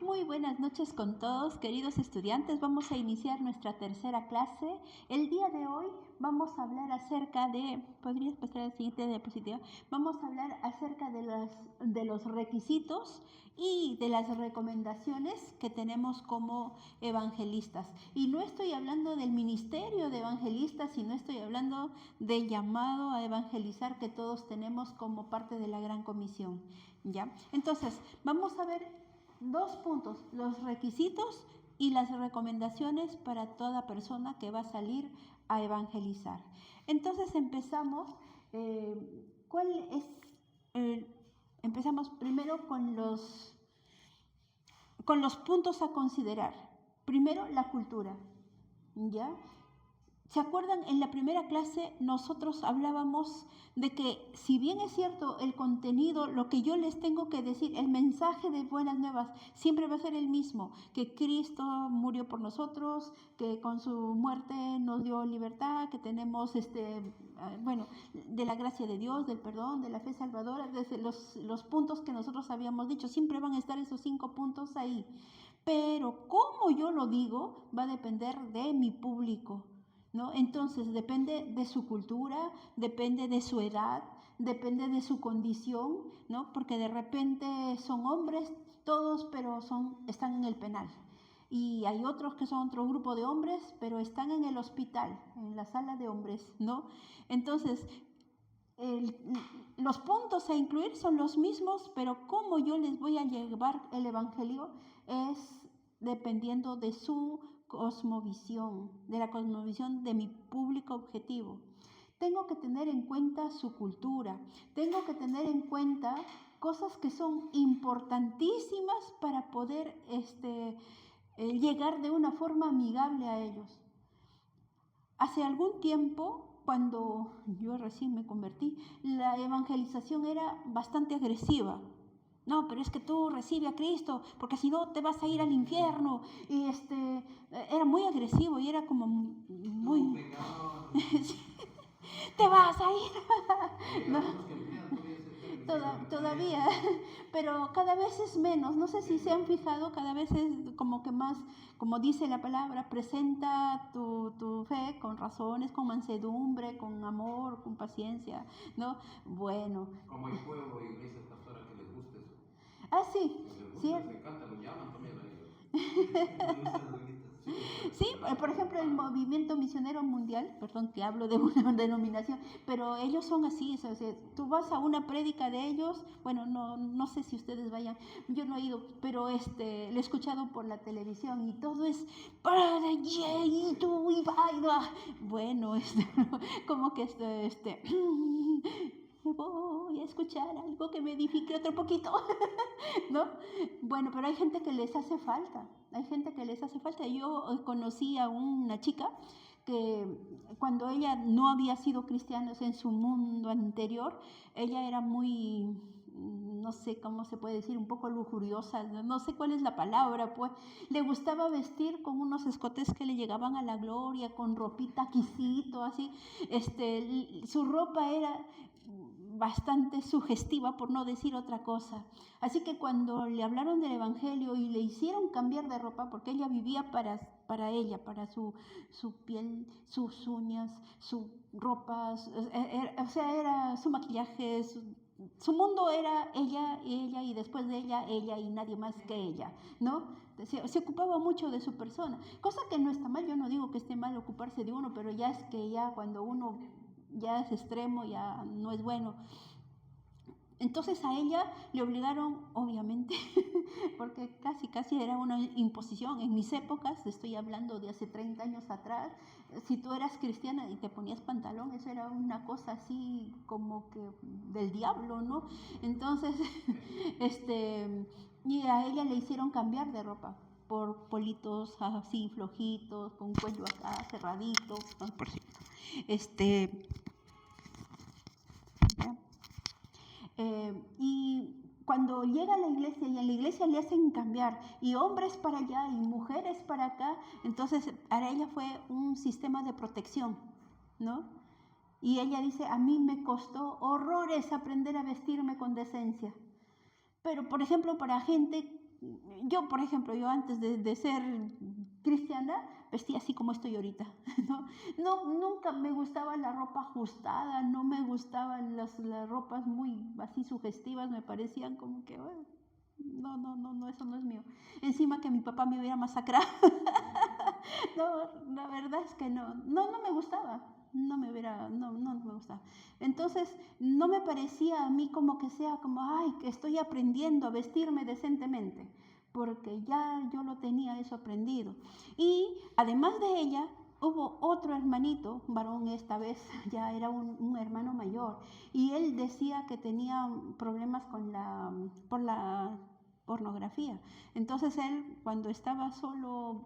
Muy buenas noches con todos, queridos estudiantes. Vamos a iniciar nuestra tercera clase. El día de hoy vamos a hablar acerca de, ¿podrías pasar a la siguiente diapositiva? Vamos a hablar acerca de los requisitos y de las recomendaciones que tenemos como evangelistas. Y no estoy hablando del ministerio de evangelistas, sino estoy hablando del llamado a evangelizar que todos tenemos como parte de la Gran Comisión. ¿Ya? Entonces, vamos a ver dos puntos, los requisitos y las recomendaciones para toda persona que va a salir a evangelizar. Entonces empezamos, empezamos primero con los puntos a considerar. Primero, la cultura, ¿ya? ¿Se acuerdan? En la primera clase nosotros hablábamos de que si bien es cierto el contenido, lo que yo les tengo que decir, el mensaje de buenas nuevas siempre va a ser el mismo, que Cristo murió por nosotros, que con su muerte nos dio libertad, que tenemos, de la gracia de Dios, del perdón, de la fe salvadora, desde los puntos que nosotros habíamos dicho, siempre van a estar esos 5 puntos ahí. Pero como yo lo digo, va a depender de mi público, ¿no? Entonces depende de su cultura, depende de su edad, depende de su condición, ¿no? Porque de repente son hombres todos, pero están en el penal. Y hay otros que son otro grupo de hombres, pero están en el hospital, en la sala de hombres, ¿no? Entonces, los puntos a incluir son los mismos, pero cómo yo les voy a llevar el evangelio es dependiendo de su cosmovisión, de la cosmovisión de mi público objetivo. Tengo que tener en cuenta su cultura, tengo que tener en cuenta cosas que son importantísimas para poder llegar de una forma amigable a ellos. Hace algún tiempo, cuando yo recién me convertí, la evangelización era bastante agresiva. No, pero es que tú recibe a Cristo, porque si no te vas a ir al infierno. Y era muy agresivo y era como muy... te vas a ir. ¿No? Todavía, pero cada vez es menos. No sé si se han fijado, cada vez es como que más, como dice la palabra, presenta tu fe con razones, con mansedumbre, con amor, con paciencia, ¿no? Bueno. Como hay pueblo, iglesias, pastoras que les gusta eso. Ah, sí. Les gusta, Sí. les encanta, lo llaman también a ellos. Sí, por ejemplo, el movimiento misionero mundial, perdón que hablo de una denominación, pero ellos son así, o sea, tú vas a una prédica de ellos, bueno, no sé si ustedes vayan, yo no he ido, pero lo he escuchado por la televisión y todo es y tú y va. Bueno, como que me voy a escuchar algo que me edifique otro poquito, ¿no? Bueno, pero hay gente que les hace falta, Yo conocí a una chica que cuando ella no había sido cristiana, o sea, en su mundo anterior, ella era muy, no sé cómo se puede decir, un poco lujuriosa, no sé cuál es la palabra, pues le gustaba vestir con unos escotes que le llegaban a la gloria, con ropita quisito, así, su ropa era bastante sugestiva, por no decir otra cosa. Así que cuando le hablaron del evangelio y le hicieron cambiar de ropa, porque ella vivía para ella, para su piel, sus uñas, su ropa, o sea, era su maquillaje, su mundo era ella y después de ella y nadie más que ella, ¿no? Se ocupaba mucho de su persona, cosa que no está mal. Yo no digo que esté mal ocuparse de uno, pero ya es que ya cuando uno ya es extremo, ya no es bueno. Entonces a ella le obligaron, obviamente, porque casi era una imposición. En mis épocas, estoy hablando de hace 30 años atrás, si tú eras cristiana y te ponías pantalón, eso era una cosa así como que del diablo, ¿no? Entonces, y a ella le hicieron cambiar de ropa por politos así flojitos, con cuello acá cerradito, por cierto. Y cuando llega a la iglesia y en la iglesia le hacen cambiar y hombres para allá y mujeres para acá, entonces para ella fue un sistema de protección, ¿no? Y ella dice, a mí me costó horrores aprender a vestirme con decencia. Pero, por ejemplo, para gente, yo, por ejemplo, yo antes de ser cristiana, vestía así como estoy ahorita, ¿no? No, nunca me gustaba la ropa ajustada, no me gustaban las ropas muy así sugestivas, me parecían como que, bueno, no, eso no es mío. Encima que mi papá me hubiera masacrado. No, la verdad es que no me gustaba. No me gustaba. Entonces, no me parecía a mí como que sea como, ay, que estoy aprendiendo a vestirme decentemente, porque ya yo lo tenía eso aprendido. Y además de ella, hubo otro hermanito, varón esta vez, ya era un hermano mayor, y él decía que tenía problemas por la pornografía. Entonces él, cuando estaba solo,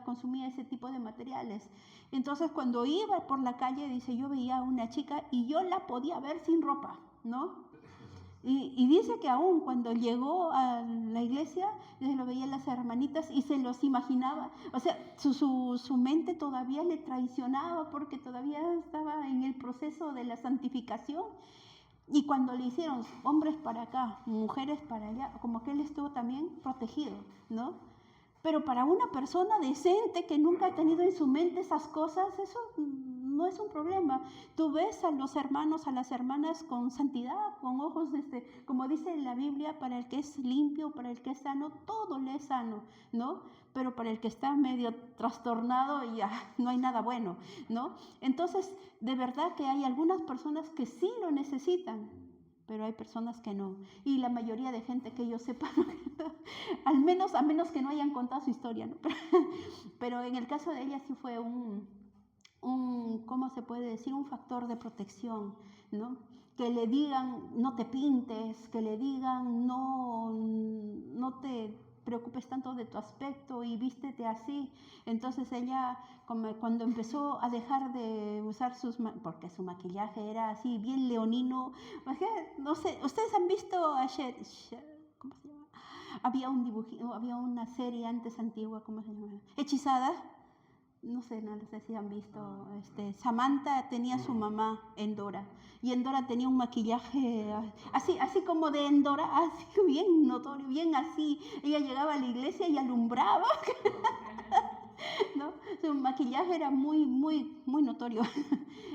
consumía ese tipo de materiales. Entonces cuando iba por la calle, dice, yo veía a una chica y yo la podía ver sin ropa, ¿no? Y dice que aún cuando llegó a la iglesia, lo veía las hermanitas y se los imaginaba. O sea, su mente todavía le traicionaba porque todavía estaba en el proceso de la santificación. Y cuando le hicieron hombres para acá, mujeres para allá, como que él estuvo también protegido, ¿no? Pero para una persona decente que nunca ha tenido en su mente esas cosas, eso no es un problema. Tú ves a los hermanos, a las hermanas con santidad, con ojos, como dice la Biblia, para el que es limpio, para el que es sano, todo le es sano, ¿no? Pero para el que está medio trastornado ya no hay nada bueno, ¿no? Entonces, de verdad que hay algunas personas que sí lo necesitan, pero hay personas que no. Y la mayoría de gente que yo sepa, a menos que no hayan contado su historia, ¿no? Pero en el caso de ella sí fue ¿cómo se puede decir? Un factor de protección, ¿no? Que le digan, no te pintes, que le digan, no te preocupes tanto de tu aspecto y vístete así. Entonces ella, como cuando empezó a dejar de usar porque su maquillaje era así, bien leonino, no sé, ¿ustedes han visto a ¿cómo se llama? Había una serie antes antigua, ¿cómo se llama? Hechizada. No sé si han visto, Samantha tenía su mamá Endora, y Endora tenía un maquillaje así como de Endora, así bien notorio, bien así. Ella llegaba a la iglesia y alumbraba, ¿no? Su maquillaje era muy notorio.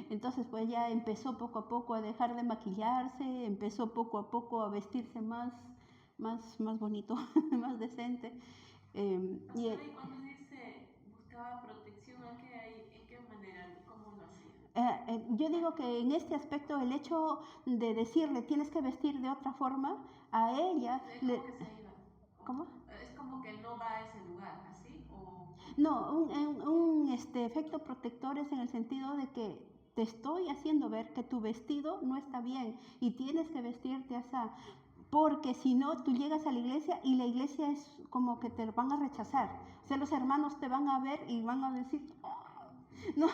Entonces pues ya empezó poco a poco a dejar de maquillarse, empezó poco a poco a vestirse más bonito, más decente. Pastora, y cuando dice buscaba protección, ¿en qué manera? ¿Cómo lo hacía? Yo digo que en este aspecto el hecho de decirle tienes que vestir de otra forma a ella... Es como que se iba. ¿Cómo? Es como que no va a ese lugar, ¿así? No, un efecto protector es en el sentido de que te estoy haciendo ver que tu vestido no está bien y tienes que vestirte así, porque si no, tú llegas a la iglesia y la iglesia es como que te van a rechazar. O sea, los hermanos te van a ver y van a decir, no.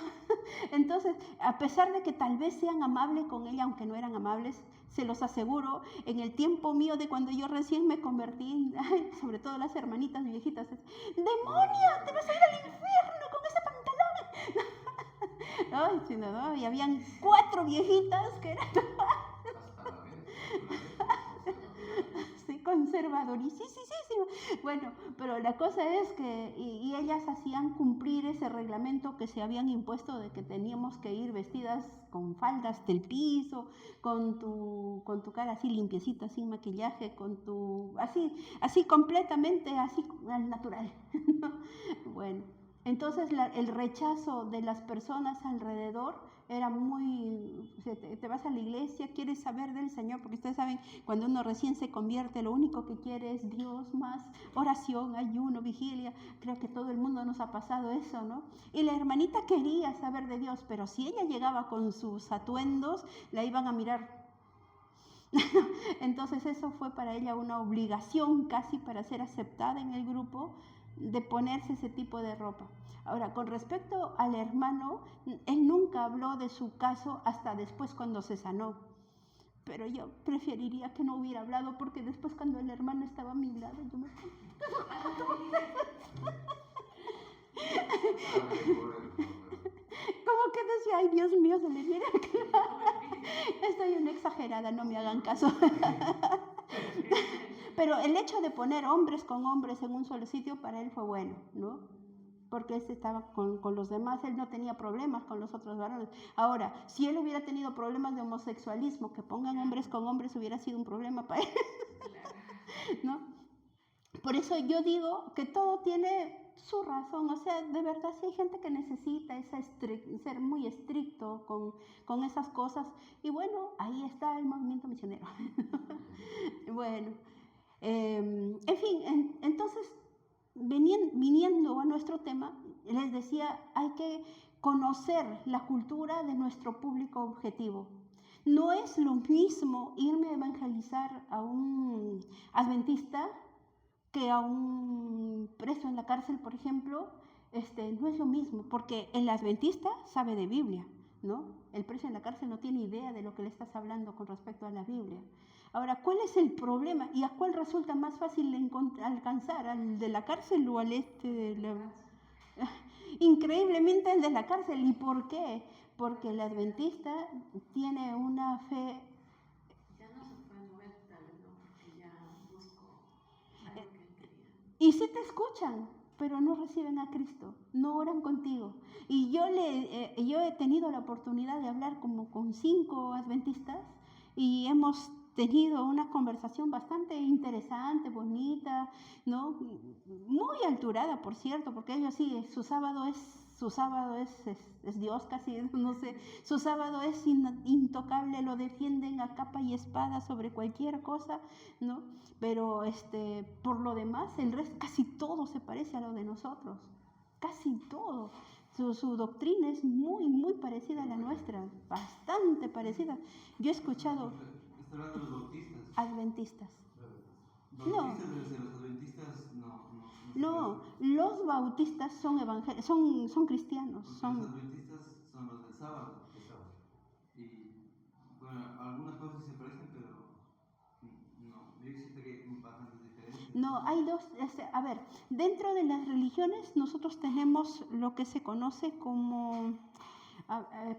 Entonces, a pesar de que tal vez sean amables con ella, aunque no eran amables, se los aseguro, en el tiempo mío de cuando yo recién me convertí, sobre todo las hermanitas viejitas, ¡demonia! ¡Te vas a ir al infierno con ese pantalón! Ay, sí, no, y habían 4 viejitas que eran conservadorísimo. Bueno, pero la cosa es que y ellas hacían cumplir ese reglamento que se habían impuesto de que teníamos que ir vestidas con faldas del piso, con tu cara así limpiecita, sin maquillaje, así completamente así al natural. Bueno, entonces el rechazo de las personas alrededor era te vas a la iglesia, quieres saber del Señor, porque ustedes saben, cuando uno recién se convierte, lo único que quiere es Dios, más oración, ayuno, vigilia. Creo que todo el mundo nos ha pasado eso, ¿no? Y la hermanita quería saber de Dios, pero si ella llegaba con sus atuendos, la iban a mirar. Entonces eso fue para ella una obligación casi para ser aceptada en el grupo, de ponerse ese tipo de ropa. Ahora, con respecto al hermano, él nunca habló de su caso hasta después cuando se sanó. Pero yo preferiría que no hubiera hablado, porque después cuando el hermano estaba a mi lado, yo me... Como que decía, ay, Dios mío, se le viene acá. Estoy una exagerada, no me hagan caso. Pero el hecho de poner hombres con hombres en un solo sitio para él fue bueno, ¿no? Porque él estaba con los demás, él no tenía problemas con los otros varones. Ahora, si él hubiera tenido problemas de homosexualismo, que pongan hombres con hombres hubiera sido un problema para él, ¿no? Por eso yo digo que todo tiene su razón, o sea, de verdad sí hay gente que necesita ser muy estricto con esas cosas, y bueno, ahí está el movimiento misionero. Bueno, en fin, entonces, viniendo a nuestro tema, les decía, hay que conocer la cultura de nuestro público objetivo. No es lo mismo irme a evangelizar a un adventista que a un preso en la cárcel, por ejemplo. No es lo mismo, porque el adventista sabe de Biblia, ¿no? El preso en la cárcel no tiene idea de lo que le estás hablando con respecto a la Biblia. Ahora, ¿cuál es el problema y a cuál resulta más fácil alcanzar? ¿Al de la cárcel o al de la... Increíblemente el de la cárcel. ¿Y por qué? Porque el adventista tiene una fe... Ya no se puede mover tal vez, ¿no? Porque ya buscó algo que él quería. Y sí te escuchan, pero no reciben a Cristo, no oran contigo. Y yo he tenido la oportunidad de hablar como con 5 adventistas y hemos tenido una conversación bastante interesante, bonita, ¿no? Muy alturada, por cierto, porque ellos sí, su sábado es Dios casi, no sé, su sábado es intocable, lo defienden a capa y espada sobre cualquier cosa, ¿no? Pero por lo demás, el resto, casi todo se parece a lo de nosotros, casi todo. Su doctrina es muy, muy parecida a la nuestra, bastante parecida. Yo he escuchado... ¿Está hablando de los bautistas? Adventistas. Bautistas deben ser los adventistas, No, los bautistas son cristianos. Porque los adventistas son los del sábado. Y bueno, algunas cosas se parecen, pero no. Yo siento que hay bastantes diferencias. No, hay dos. A ver, dentro de las religiones nosotros tenemos lo que se conoce como...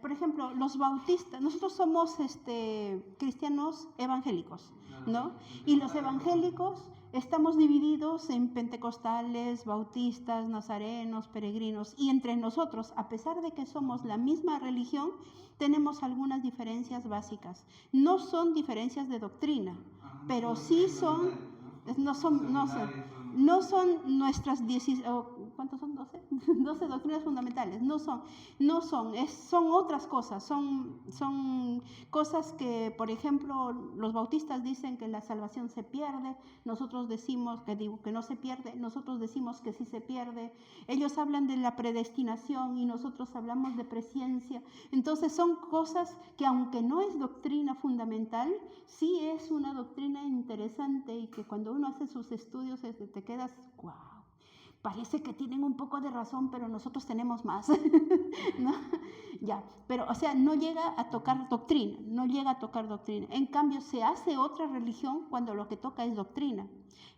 por ejemplo, los bautistas, nosotros somos cristianos evangélicos, ¿no? Y los evangélicos estamos divididos en pentecostales, bautistas, nazarenos, peregrinos, y entre nosotros, a pesar de que somos la misma religión, tenemos algunas diferencias básicas. No son diferencias de doctrina, pero sí son, no son nuestras ¿cuántos son? 12 doctrinas fundamentales. Son otras cosas. Son cosas que, por ejemplo, los bautistas dicen que la salvación se pierde, nosotros decimos que no se pierde, nosotros decimos que sí se pierde. Ellos hablan de la predestinación y nosotros hablamos de presciencia. Entonces son cosas que, aunque no es doctrina fundamental, sí es una doctrina interesante, y que cuando uno hace sus estudios te quedas, wow, parece que tienen un poco de razón, pero nosotros tenemos más. ¿No? Ya, pero, o sea, no llega a tocar doctrina. En cambio, se hace otra religión cuando lo que toca es doctrina.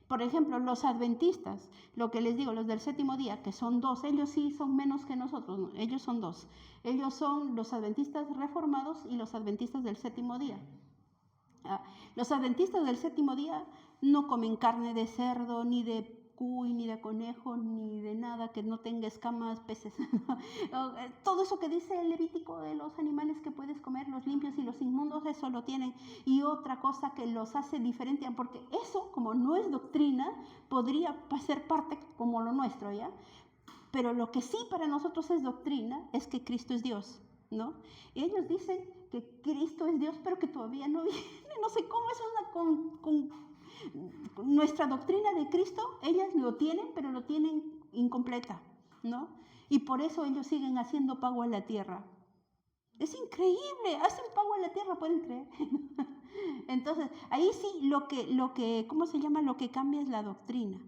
Por ejemplo, los adventistas, lo que les digo, los del séptimo día, que son 2, ellos sí son menos que nosotros, ¿no? Ellos son 2. Ellos son los adventistas reformados y los adventistas del séptimo día. Los adventistas del séptimo día no comen carne de cerdo, ni de cuy, ni de conejo, ni de nada que no tenga escamas, peces. Todo eso que dice el Levítico de los animales que puedes comer, los limpios y los inmundos, eso lo tienen. Y otra cosa que los hace diferente, porque eso, como no es doctrina, podría ser parte como lo nuestro, ¿ya? Pero lo que sí para nosotros es doctrina es que Cristo es Dios, ¿no? Y ellos dicen que Cristo es Dios, pero que todavía no viene. No sé cómo es nuestra doctrina de Cristo. Ellas lo tienen, pero lo tienen incompleta, ¿no? Y por eso ellos siguen haciendo pago a la tierra. Es increíble, hacen pago a la tierra, ¿pueden creer? Entonces, ahí sí lo que ¿cómo se llama? Lo que cambia es la doctrina.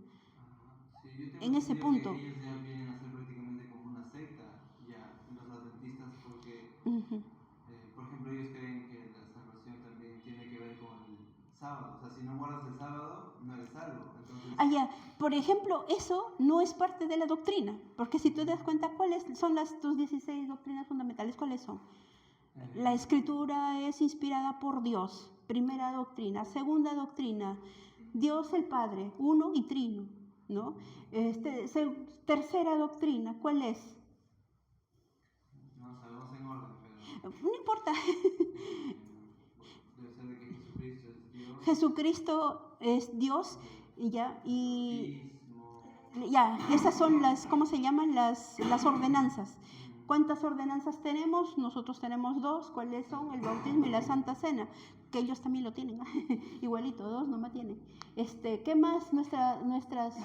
Sí, en ese punto. Que ellos ya vienen a ser prácticamente como una secta, ya, los adventistas, porque, por ejemplo, ellos creen que la salvación también tiene que ver con el sábado. O sea, si no guardas el sábado, no eres salvo. Entonces... por ejemplo, eso no es parte de la doctrina, porque si tú te das cuenta, ¿cuáles son tus 16 doctrinas fundamentales? ¿Cuáles son? La escritura es inspirada por Dios, primera doctrina. Segunda doctrina, Dios el Padre, uno y trino, ¿no? Tercera doctrina, ¿cuál es? No sabemos en orden, pero No importa. debe ser de que Jesucristo es Dios. Jesucristo es Dios, ya, y Bautismo. ya, esas son las, ¿cómo se llaman? Las ordenanzas. ¿Cuántas ordenanzas tenemos? Nosotros tenemos 2. ¿Cuáles son? El bautismo y la Santa Cena, que ellos también lo tienen. Igualito, 2 nomás tienen. ¿Qué más? Nuestras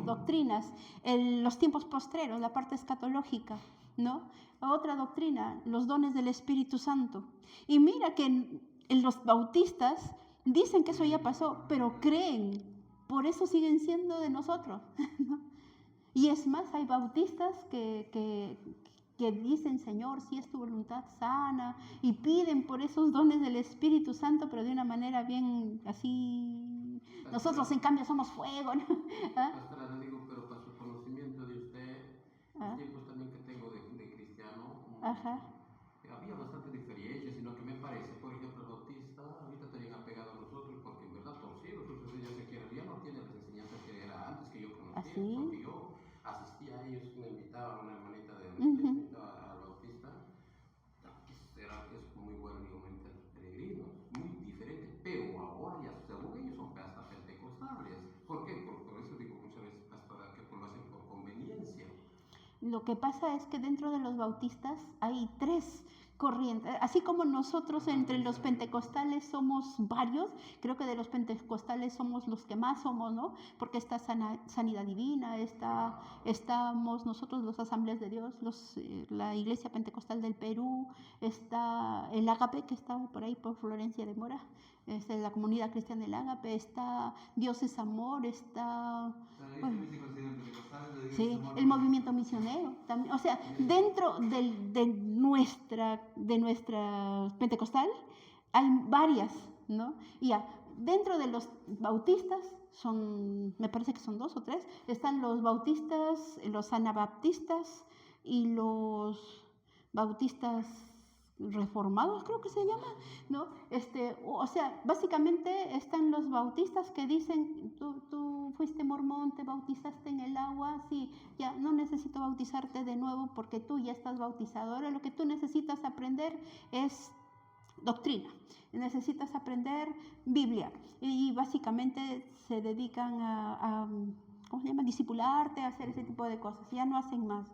doctrinas, los tiempos postreros, la parte escatológica, ¿no? Otra doctrina, los dones del Espíritu Santo. Y mira que en los bautistas dicen que eso ya pasó, pero creen, por eso siguen siendo de nosotros, ¿no? Y es más, hay bautistas que dicen, Señor, si es tu voluntad, sana, y piden por esos dones del Espíritu Santo, pero de una manera bien así. Nosotros, en cambio, somos fuego, ¿no? ¿Ah? Pastora, le digo, pero para su conocimiento de usted, los tiempos también que tengo de cristiano, Ajá. había bastante diferencia, sino que me parece, por ejemplo, el bautista ahorita está bien apegado a nosotros porque en verdad torcido, sus enseñanzas que ya no tiene las enseñanzas que era antes que yo conocía, ¿Así? porque yo asistía a ellos, me invitaban a una hermanita de Ujú. me invitaba al bautista, es muy bueno, digo, peregrino, muy diferente, pero ahora ya según ellos son hasta pentecostales. ¿Por qué? Por eso digo muchas veces, pastora, que lo hacen por conveniencia. Lo que pasa es que dentro de los bautistas hay 3 corrientes. Así como nosotros entre los pentecostales somos varios, creo que de los pentecostales somos los que más somos, ¿no? Porque está Sanidad Divina, estamos nosotros los Asambleas de Dios, la Iglesia Pentecostal del Perú, está el Ágape, que está por ahí por Florencia de Mora, la Comunidad Cristiana del Ágape, está Dios es Amor, está... Bueno, sí, el movimiento misionero también, o sea, dentro de nuestra pentecostal hay varias, ¿no? Y ya, dentro de los bautistas me parece que son 2 o 3, están los bautistas, los anabaptistas y los bautistas reformados, creo que se llama, ¿no? O sea, básicamente están los bautistas que dicen, tú fuiste mormón, te bautizaste en el agua, sí, ya no necesito bautizarte de nuevo porque tú ya estás bautizado. Ahora lo que tú necesitas aprender es doctrina, necesitas aprender Biblia, y básicamente se dedican a ¿cómo se llama? Discipularte, a hacer ese tipo de cosas, ya no hacen más.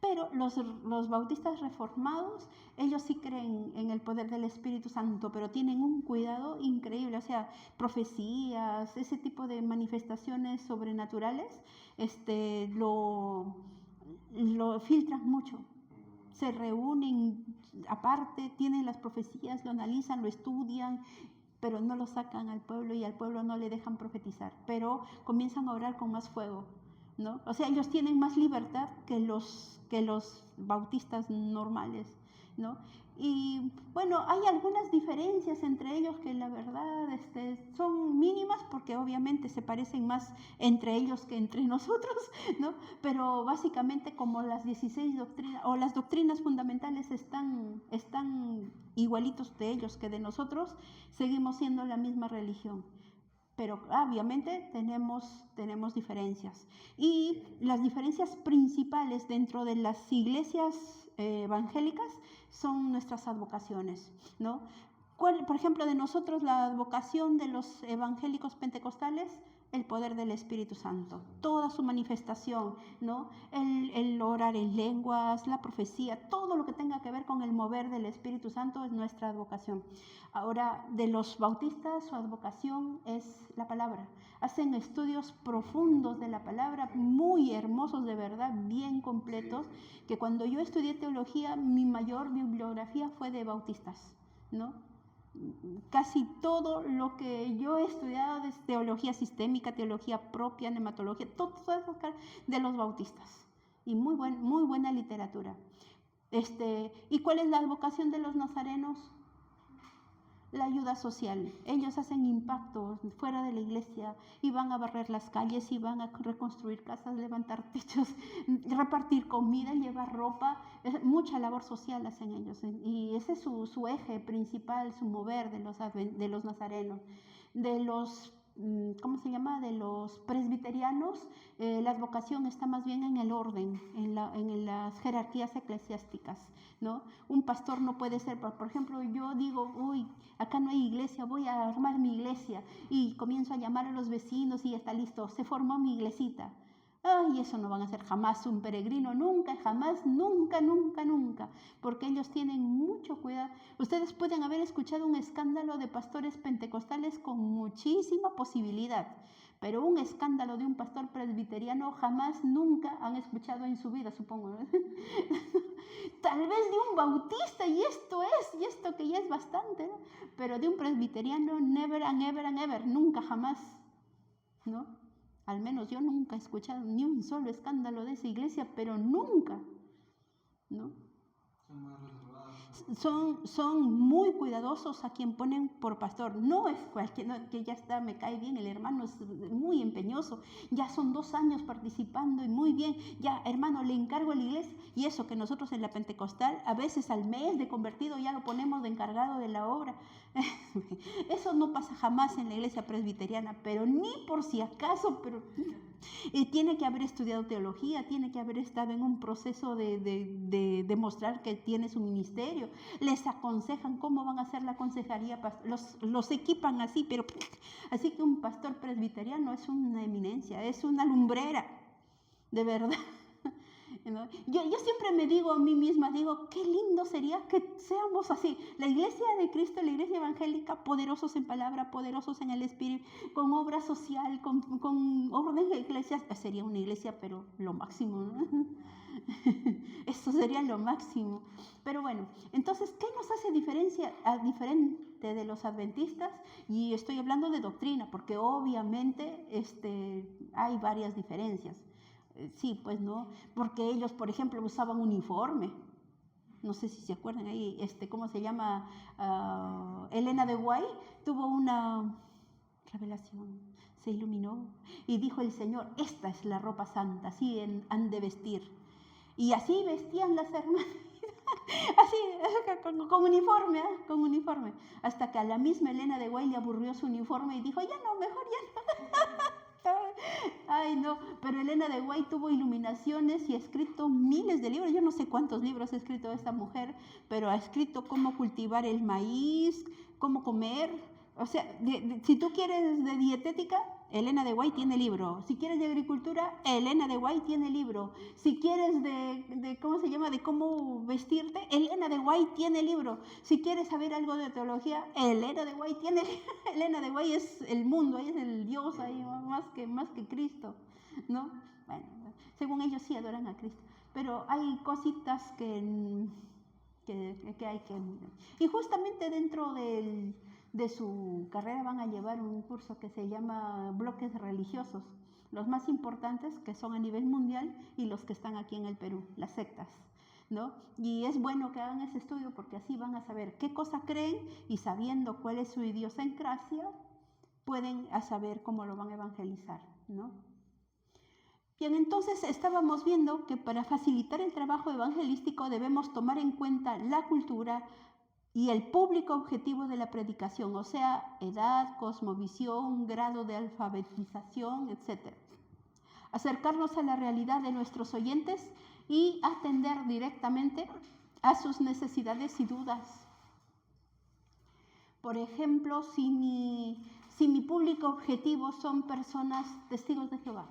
Pero los bautistas reformados, ellos sí creen en el poder del Espíritu Santo, pero tienen un cuidado increíble, o sea, profecías, ese tipo de manifestaciones sobrenaturales, lo filtran mucho. Se reúnen aparte, tienen las profecías, lo analizan, lo estudian, pero no lo sacan al pueblo y al pueblo no le dejan profetizar, pero comienzan a orar con más fuego, ¿no? O sea, ellos tienen más libertad que los bautistas normales, ¿no? Y bueno, hay algunas diferencias entre ellos que la verdad son mínimas porque obviamente se parecen más entre ellos que entre nosotros, ¿no? Pero básicamente como las 16 doctrinas o las doctrinas fundamentales están igualitos de ellos que de nosotros, seguimos siendo la misma religión. Pero obviamente tenemos diferencias. Y las diferencias principales dentro de las iglesias evangélicas son nuestras advocaciones, ¿no? Por ejemplo, de nosotros la advocación de los evangélicos pentecostales, el poder del Espíritu Santo, toda su manifestación, ¿no? El orar en lenguas, la profecía, todo lo que tenga que ver con el mover del Espíritu Santo es nuestra advocación. Ahora, de los bautistas, su advocación es la palabra. Hacen estudios profundos de la palabra, muy hermosos de verdad, bien completos, que cuando yo estudié teología, mi mayor bibliografía fue de bautistas, ¿no? Casi todo lo que yo he estudiado es teología sistémica, teología propia, nematología, todo eso de los bautistas. Y muy buena literatura. ¿Y cuál es la advocación de los nazarenos? La ayuda social. Ellos hacen impacto fuera de la iglesia y van a barrer las calles y van a reconstruir casas, levantar techos, repartir comida, llevar ropa. Mucha labor social hacen ellos y ese es su eje principal, su mover de los nazarenos. De los ¿cómo se llama? De los presbiterianos, la advocación está más bien en el orden, en las jerarquías eclesiásticas, ¿no? Un pastor no puede ser, por ejemplo, yo digo, uy, acá no hay iglesia, voy a armar mi iglesia y comienzo a llamar a los vecinos y ya está listo, se formó mi iglesita. Ay, eso no van a ser jamás un peregrino, nunca, jamás, nunca, nunca, nunca, porque ellos tienen mucho cuidado. Ustedes pueden haber escuchado un escándalo de pastores pentecostales con muchísima posibilidad, pero un escándalo de un pastor presbiteriano jamás, nunca han escuchado en su vida, supongo, ¿no? Tal vez de un bautista, y esto que ya es bastante, ¿no? Pero de un presbiteriano, never and ever and ever, nunca, jamás, ¿no? Al menos yo nunca he escuchado ni un solo escándalo de esa iglesia, pero nunca, ¿no? Son muy reservados. Son muy cuidadosos a quien ponen por pastor. No es cualquier, no, que ya está, me cae bien, el hermano es muy empeñoso, ya son 2 años participando y muy bien, ya hermano, le encargo a la iglesia. Y eso que nosotros en la Pentecostal, a veces al mes de convertido ya lo ponemos de encargado de la obra. Eso no pasa jamás en la iglesia presbiteriana, pero ni por si acaso, pero tiene que haber estudiado teología, tiene que haber estado en un proceso de demostrar que tiene su ministerio. Les aconsejan cómo van a hacer la consejería, los equipan así, pero así que un pastor presbiteriano es una eminencia, es una lumbrera, de verdad. ¿No? Yo siempre me digo a mí misma, digo, qué lindo sería que seamos así, la iglesia de Cristo, la iglesia evangélica, poderosos en palabra, poderosos en el espíritu, con obra social, con orden eclesiástica, sería una iglesia, pero lo máximo, ¿no? Eso sería lo máximo. Pero bueno, entonces, ¿qué nos hace diferente de los adventistas? Y estoy hablando de doctrina, porque obviamente hay varias diferencias. Sí, pues no, porque ellos, por ejemplo, usaban uniforme. No sé si se acuerdan ahí, ¿cómo se llama? Elena de White tuvo una revelación, se iluminó y dijo el Señor, esta es la ropa santa, así han de vestir. Y así vestían las hermanas, así, con uniforme, con uniforme. Hasta que a la misma Elena de White le aburrió su uniforme y dijo, ya no, mejor ya no. Ay, no, pero Elena de White tuvo iluminaciones y ha escrito miles de libros. Yo no sé cuántos libros ha escrito esta mujer, pero ha escrito cómo cultivar el maíz, cómo comer. O sea, si tú quieres de dietética, Elena de White tiene libro. Si quieres de agricultura, Elena de White tiene libro. Si quieres de ¿cómo se llama? De cómo vestirte, Elena de White tiene libro. Si quieres saber algo de teología, Elena de White tiene libro. Elena de White es el mundo, es el Dios ahí, más que Cristo, ¿no? Bueno, según ellos sí adoran a Cristo. Pero hay cositas que hay que... Y justamente dentro de su carrera van a llevar un curso que se llama bloques religiosos, los más importantes que son a nivel mundial y los que están aquí en el Perú, las sectas, ¿no? Y es bueno que hagan ese estudio porque así van a saber qué cosa creen y sabiendo cuál es su idiosincrasia, pueden saber cómo lo van a evangelizar, ¿no? Bien, entonces estábamos viendo que para facilitar el trabajo evangelístico debemos tomar en cuenta la cultura y el público objetivo de la predicación, o sea, edad, cosmovisión, grado de alfabetización, etc. Acercarnos a la realidad de nuestros oyentes y atender directamente a sus necesidades y dudas. Por ejemplo, si mi público objetivo son personas testigos de Jehová,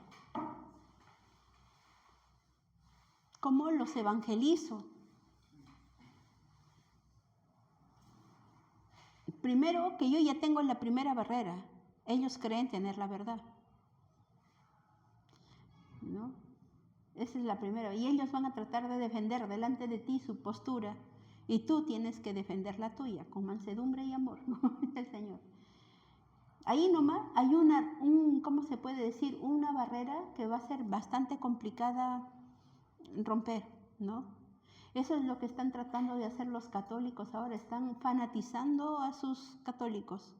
¿cómo los evangelizo? Primero, que yo ya tengo la primera barrera. Ellos creen tener la verdad, ¿no? Esa es la primera. Y ellos van a tratar de defender delante de ti su postura. Y tú tienes que defender la tuya con mansedumbre y amor, como dice el Señor. Ahí nomás hay ¿cómo se puede decir? Una barrera que va a ser bastante complicada romper, ¿no? Eso es lo que están tratando de hacer los católicos ahora, están fanatizando a sus católicos.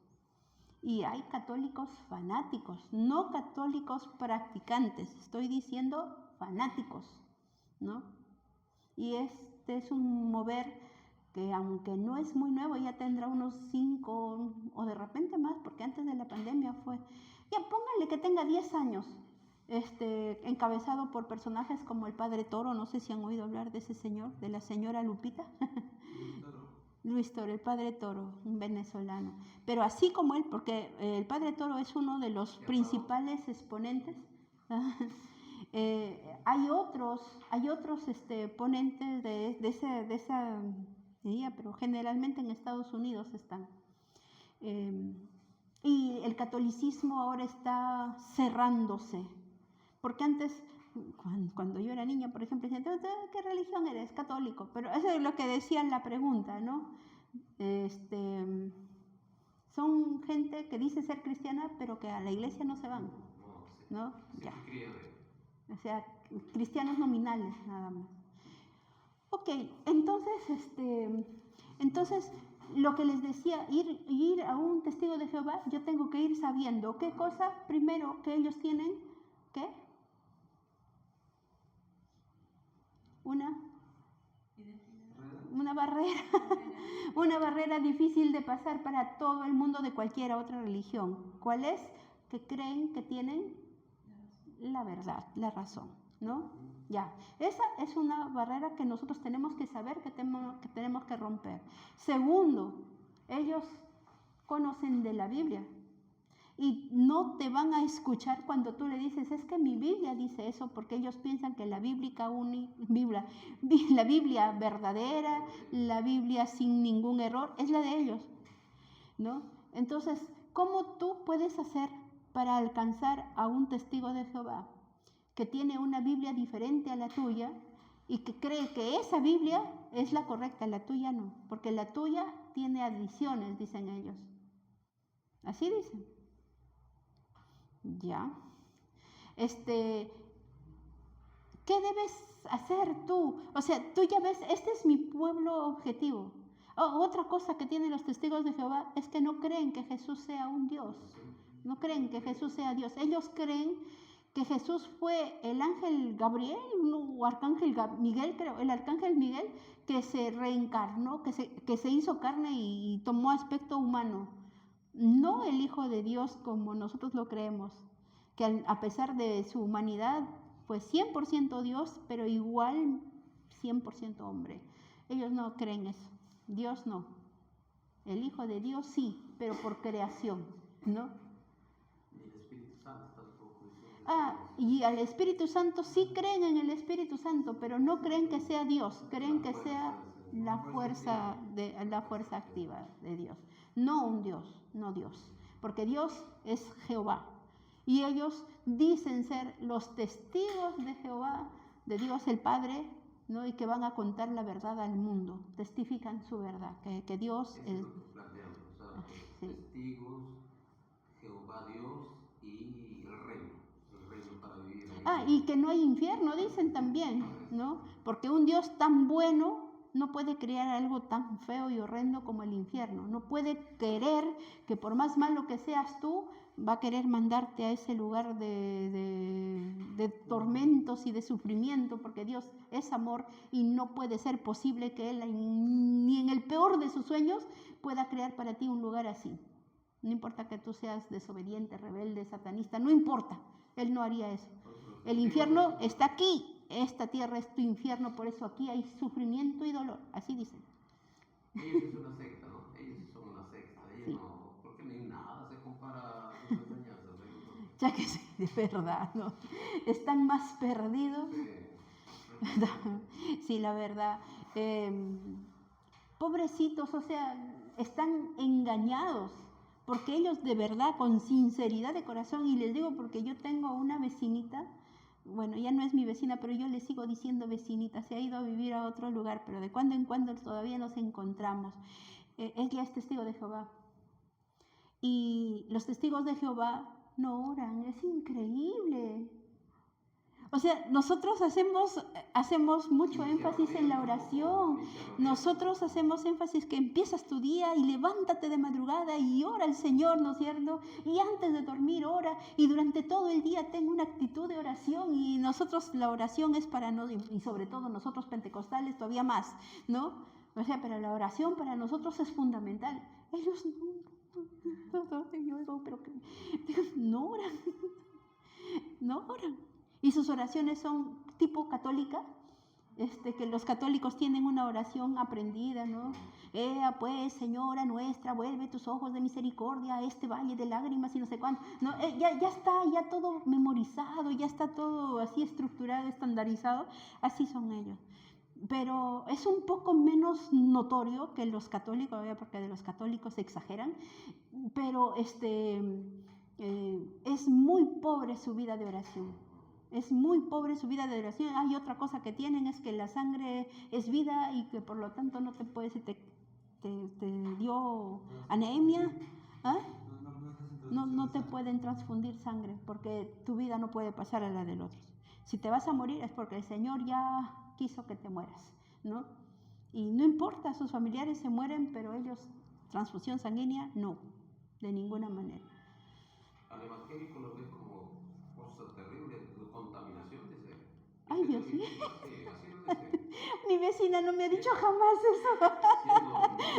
Y hay católicos fanáticos, no católicos practicantes, estoy diciendo fanáticos, ¿no? Y este es un mover que aunque no es muy nuevo, ya tendrá unos 5 o de repente más, porque antes de la pandemia Ya pónganle que tenga 10 años, encabezado por personajes como el Padre Toro, no sé si han oído hablar de ese señor, de la señora Lupita. Luis Toro, el Padre Toro, un venezolano. Pero así como él, porque el Padre Toro es uno de los principales exponentes. Hay otros ponentes de esa idea, pero generalmente en Estados Unidos están. Y el catolicismo ahora está cerrándose, porque antes, cuando yo era niña, por ejemplo, decían, ¿qué religión eres? Católico. Pero eso es lo que decía en la pregunta, ¿no? Son gente que dice ser cristiana, pero que a la iglesia no se van, ¿no? Ya. O sea, cristianos nominales, nada más. Ok, entonces lo que les decía, ir a un testigo de Jehová, yo tengo que ir sabiendo qué cosa, primero, que ellos tienen, ¿qué? Una barrera, una barrera difícil de pasar para todo el mundo de cualquier otra religión. ¿Cuál es? Que creen que tienen la verdad, la razón, ¿no? Ya, esa es una barrera que nosotros tenemos que saber que tenemos que romper. Segundo, ellos conocen de la Biblia y no te van a escuchar cuando tú le dices, es que mi Biblia dice eso, porque ellos piensan que la Biblia verdadera, la Biblia sin ningún error, es la de ellos, ¿no? Entonces, ¿cómo tú puedes hacer para alcanzar a un testigo de Jehová que tiene una Biblia diferente a la tuya y que cree que esa Biblia es la correcta, la tuya no? Porque la tuya tiene adiciones, dicen ellos. Así dicen. Ya. ¿Qué debes hacer tú? O sea, tú ya ves, este es mi pueblo objetivo. Otra cosa que tienen los testigos de Jehová es que no creen que Jesús sea un Dios. No creen que Jesús sea Dios. Ellos creen que Jesús fue el ángel Gabriel o arcángel Miguel, creo, el arcángel Miguel, que se reencarnó, que se hizo carne y tomó aspecto humano. No el Hijo de Dios como nosotros lo creemos, que a pesar de su humanidad fue 100% Dios, pero igual 100% hombre. Ellos no creen eso. Dios no. El Hijo de Dios sí, pero por creación, ¿no? Y al Espíritu Santo sí creen en el Espíritu Santo, pero no creen que sea Dios, creen que sea la fuerza activa de Dios. No un Dios, no Dios, porque Dios es Jehová. Y ellos dicen ser los testigos de Jehová, de Dios el Padre, ¿no? Y que van a contar la verdad al mundo, testifican su verdad, que Dios es... Lo que planteamos, o sea, sí. Testigos, Jehová Dios y el reino para vivir. Y que no hay infierno, dicen también, ¿no? Porque un Dios tan bueno no puede crear algo tan feo y horrendo como el infierno. No puede querer que por más malo que seas tú, va a querer mandarte a ese lugar de tormentos y de sufrimiento, porque Dios es amor y no puede ser posible que Él, ni en el peor de sus sueños, pueda crear para ti un lugar así. No importa que tú seas desobediente, rebelde, satanista, no importa, Él no haría eso. El infierno está aquí, esta tierra es tu infierno, por eso aquí hay sufrimiento y dolor, así dicen. Ellos es una secta, ¿no? Ellos son una secta, ellos sí. No, porque ni nada se compara a sus enseñanzas. Ya que sí, de verdad, ¿no? Están más perdidos. Sí, la verdad. Pobrecitos, o sea, están engañados, porque ellos de verdad, con sinceridad de corazón, y les digo porque yo tengo una vecinita, bueno, ya no es mi vecina, pero yo le sigo diciendo vecinita, se ha ido a vivir a otro lugar, pero de cuando en cuando todavía nos encontramos. Ella es testigo de Jehová. Y los testigos de Jehová no oran, es increíble. O sea, nosotros hacemos mucho énfasis en la oración. Nosotros hacemos énfasis que empiezas tu día y levántate de madrugada y ora al Señor, ¿no es cierto? Y antes de dormir ora y durante todo el día ten una actitud de oración. Y nosotros la oración es para nosotros, y sobre todo nosotros pentecostales todavía más, ¿no? O sea, pero la oración para nosotros es fundamental. Ellos pero que no oran, no oran. Y sus oraciones son tipo católica, que los católicos tienen una oración aprendida, ¿no? Ea pues, Señora nuestra, vuelve tus ojos de misericordia a este valle de lágrimas y no sé cuánto. No, ya está, ya todo memorizado, ya está todo así estructurado, estandarizado. Así son ellos. Pero es un poco menos notorio que los católicos, porque de los católicos se exageran, pero es muy pobre su vida de oración. Es muy pobre su vida de oración. Hay otra cosa que tienen, es que la sangre es vida y que por lo tanto no te puedes, si te dio anemia, ¿ah? No te pueden transfundir sangre porque tu vida no puede pasar a la del otro. Si te vas a morir es porque el Señor ya quiso que te mueras, ¿no? Y no importa, sus familiares se mueren, pero ellos, transfusión sanguínea, no, de ninguna manera. Al evangélico lo ven como cosa terrible, contaminación, dice. Ay, Dios mío. Así lo dice. Mi vecina no me ha dicho jamás eso.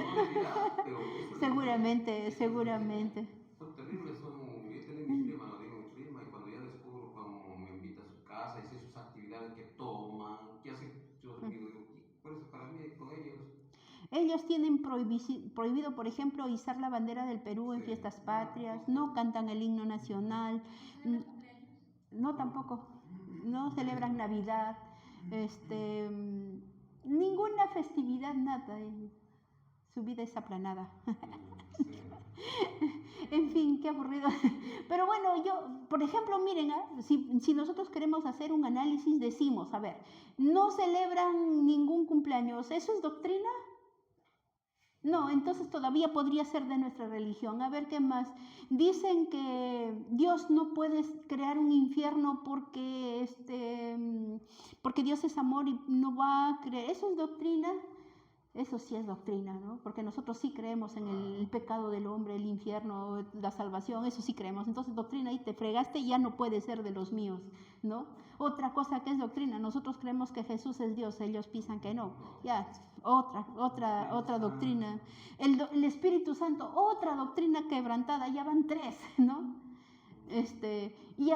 No dirá, pero Seguramente. Son terribles, yo tengo mi prima, no digo mi prima, y cuando ya descubro cuando me invita a su casa y sé sus actividades que toman, que hacen, yo digo, por eso para mí con ellos. Ellos tienen prohibido, por ejemplo, izar la bandera del Perú en fiestas patrias, no cantan el himno nacional, no tampoco, no celebran Navidad, ninguna festividad, nada, su vida es aplanada. En fin, qué aburrido. Pero bueno, yo, por ejemplo, miren, si nosotros queremos hacer un análisis, decimos, a ver, no celebran ningún cumpleaños, ¿eso es doctrina? No, entonces todavía podría ser de nuestra religión. A ver, ¿qué más? Dicen que Dios no puede crear un infierno porque Dios es amor y no va a creer. ¿Eso es doctrina? Eso sí es doctrina, ¿no? Porque nosotros sí creemos en el pecado del hombre, el infierno, la salvación, eso sí creemos. Entonces doctrina y te fregaste, ya no puede ser de los míos, ¿no? Otra cosa que es doctrina, nosotros creemos que Jesús es Dios, ellos piensan que no. Ya, otra doctrina. El Espíritu Santo, otra doctrina quebrantada, ya van 3, ¿no? Y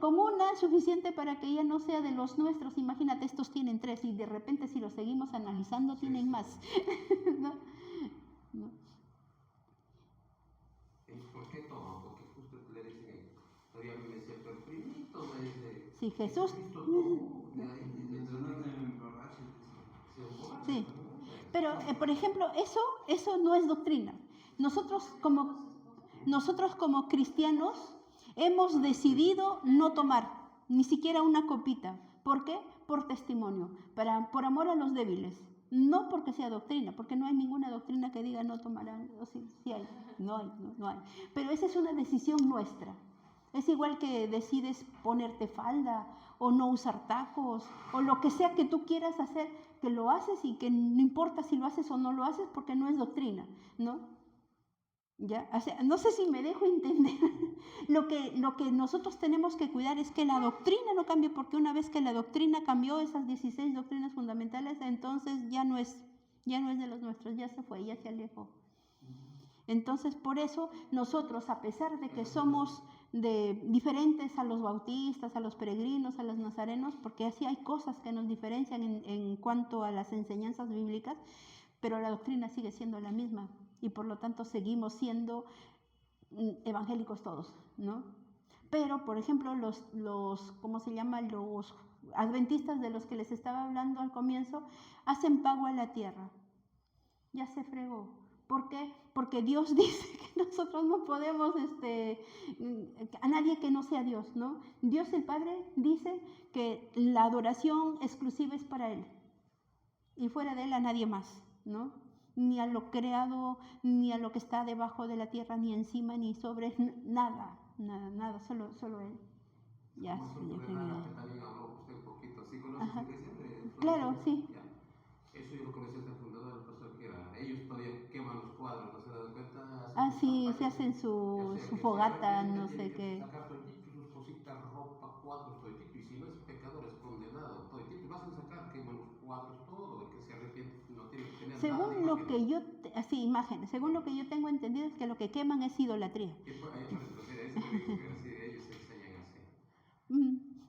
con una suficiente para que ya no sea de los nuestros. Imagínate, estos tienen 3 y de repente si los seguimos analizando tienen más. ¿No? ¿No? ¿Por qué toman? Porque justo le dicen, todavía me decía, pero el primito me dice, Sí, Jesús. Cristo tomó, Sí, pero por ejemplo, eso no es doctrina. Nosotros como cristianos hemos decidido no tomar ni siquiera una copita. ¿Por qué? Por testimonio, por amor a los débiles. No porque sea doctrina, porque no hay ninguna doctrina que diga no tomarán. O sí hay, no hay. Pero esa es una decisión nuestra. Es igual que decides ponerte falda o no usar tacos o lo que sea que tú quieras hacer, que lo haces y que no importa si lo haces o no lo haces porque no es doctrina, ¿no? ¿Ya? O sea, no sé si me dejo entender. Lo que nosotros tenemos que cuidar es que la doctrina no cambie, porque una vez que la doctrina cambió, esas 16 doctrinas fundamentales, entonces ya no es de los nuestros, ya se fue, ya se alejó. Entonces, por eso nosotros, a pesar de que somos diferentes a los bautistas, a los peregrinos, a los nazarenos, porque así hay cosas que nos diferencian en cuanto a las enseñanzas bíblicas, pero la doctrina sigue siendo la misma y por lo tanto seguimos siendo evangélicos todos, ¿no? Pero, por ejemplo, los ¿cómo se llama? Los adventistas de los que les estaba hablando al comienzo, hacen pago a la tierra. Ya se fregó. ¿Por qué? Porque Dios dice que nosotros no podemos, a nadie que no sea Dios, ¿no? Dios el Padre dice que la adoración exclusiva es para Él. Y fuera de Él a nadie más, ¿no? Ni a lo creado, ni a lo que está debajo de la tierra, ni encima, ni sobre, nada, solo Él. Ya, también habló usted un poquito, ¿sí conoce esa iglesia? Claro, sí. Ya. Eso yo lo conocí hasta el fundador, el pastor, que era, ellos todavía queman los cuadros, ¿no se dan cuenta? Sí, se hacen su fogata, no sé qué. Sacar toditito sus cositas, ropa, cuadros, toditito, y si no es pecador es condenado, toditito, vas a sacar, queman los cuadros. 4 es todo, de que se arrepiente no tiene que tener Según nada de lo imágenes. que yo, así, imágenes, según lo que yo tengo entendido es que lo que queman es idolatría. Y por ahí, eso me dijo que así ellos se enseñan así.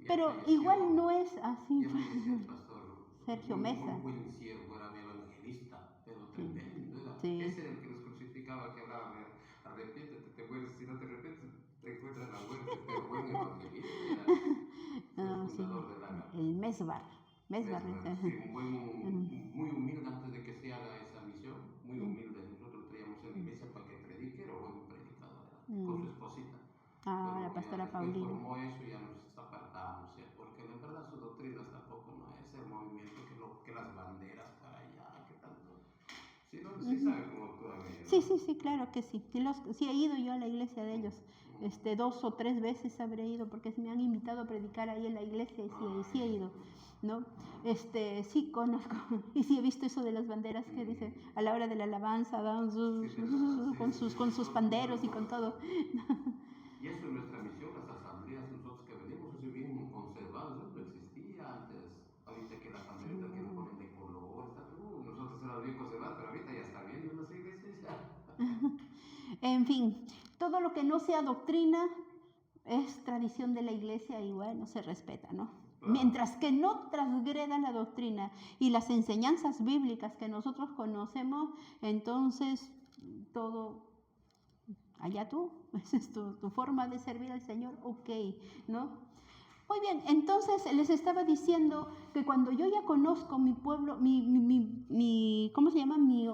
Pero falleció, igual no es así. ya falleció el pastor Sergio Mesa. muy buen siervo, era mi evangelista, pero tremendo era. Sí. Ese era el que nos crucificaba, que hablaba de arrepiéntete, te mueres, si no te arrepientes te encuentras la muerte, pero buen evangelista era el fundador de la El Mesbar. sí, muy humilde antes de que se haga esa misión, muy humilde. Nosotros traíamos en la iglesia para que predique, era buen predicador, con su esposita. Ah, Pero la pastora ya Paulina. formó eso y ya nos apartamos, porque en verdad sus doctrinas tampoco no es el movimiento que las banderas para allá, que tanto. Sí, no, sí sabe cómo actúan ellos. Sí, claro que sí. Sí he ido yo a la iglesia de ellos. 2 o 3 veces habré ido porque me han invitado a predicar ahí en la iglesia y sí he ido, ¿no? Sí conozco y sí he visto eso de las banderas que dicen a la hora de la alabanza, dan con sus panderos y con todo. Y eso es nuestra misión, las asambleas, nosotros que venimos, eso bien conservados, eso no existía antes. Ahorita que las asambleas que nos ponen de color, nosotros éramos bien conservados, pero ahorita ya está viendo en las iglesias ya. En fin, todo lo que no sea doctrina es tradición de la iglesia y bueno, se respeta, ¿no? Mientras que no transgreda la doctrina y las enseñanzas bíblicas que nosotros conocemos, entonces todo, allá tú, esa es tu forma de servir al Señor, ok, ¿no? Muy bien, entonces les estaba diciendo que cuando yo ya conozco mi pueblo, ¿cómo se llama? Mi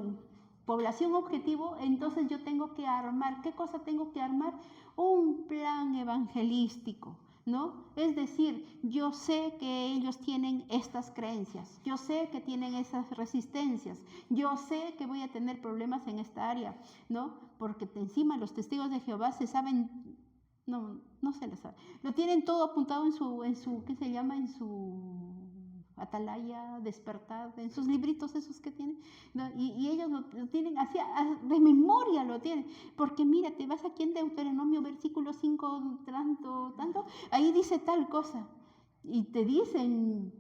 población objetivo, entonces yo tengo que armar, ¿qué cosa tengo que armar? Un plan evangelístico, ¿no? Es decir, yo sé que ellos tienen estas creencias, yo sé que tienen esas resistencias, yo sé que voy a tener problemas en esta área, ¿no? Porque encima los testigos de Jehová se saben, no se lo sabe, lo tienen todo apuntado en su ¿qué se llama? En su atalaya, despertar, en sus libritos esos que tienen, ¿no? Y ellos lo tienen así, de memoria lo tienen, porque mira, te vas aquí en Deuteronomio versículo 5, tanto, ahí dice tal cosa, y te dicen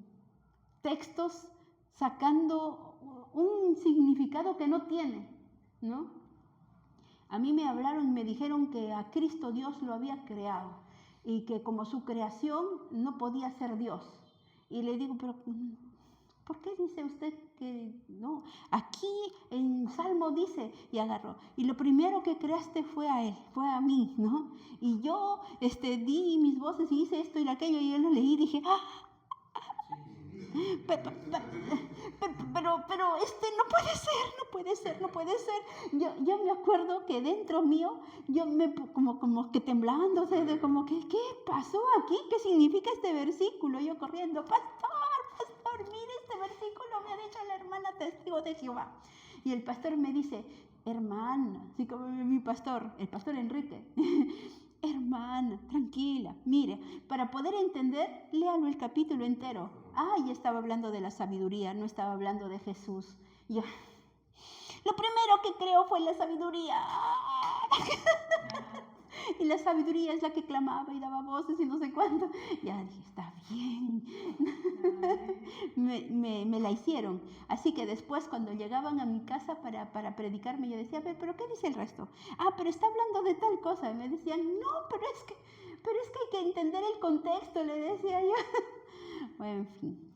textos sacando un significado que no tiene, ¿no? A mí me hablaron y me dijeron que a Cristo Dios lo había creado y que como su creación no podía ser Dios. Y le digo, pero ¿por qué dice usted que no? Aquí en Salmo dice, y agarró, y lo primero que creaste fue a él, fue a mí, ¿no? Y yo di mis voces y hice esto y aquello, y yo lo leí y dije, pero no puede ser. Yo me acuerdo que dentro mío, yo me como que temblando, o sea, como que, ¿qué pasó aquí? ¿Qué significa este versículo? Yo corriendo, pastor, mire este versículo, me ha dicho la hermana testigo de Jehová. Y el pastor me dice, hermana, así como mi pastor, el pastor Enrique, hermana, tranquila, mire, para poder entender, léalo el capítulo entero. Y estaba hablando de la sabiduría, no estaba hablando de Jesús. Yo, lo primero que creo fue la sabiduría. Y la sabiduría es la que clamaba y daba voces y no sé cuánto. Ya dije, está bien. me la hicieron. Así que después cuando llegaban a mi casa para predicarme, yo decía, pero ¿qué dice el resto? Pero está hablando de tal cosa. Y me decían, no, pero es que hay que entender el contexto, le decía yo. Bueno, en fin.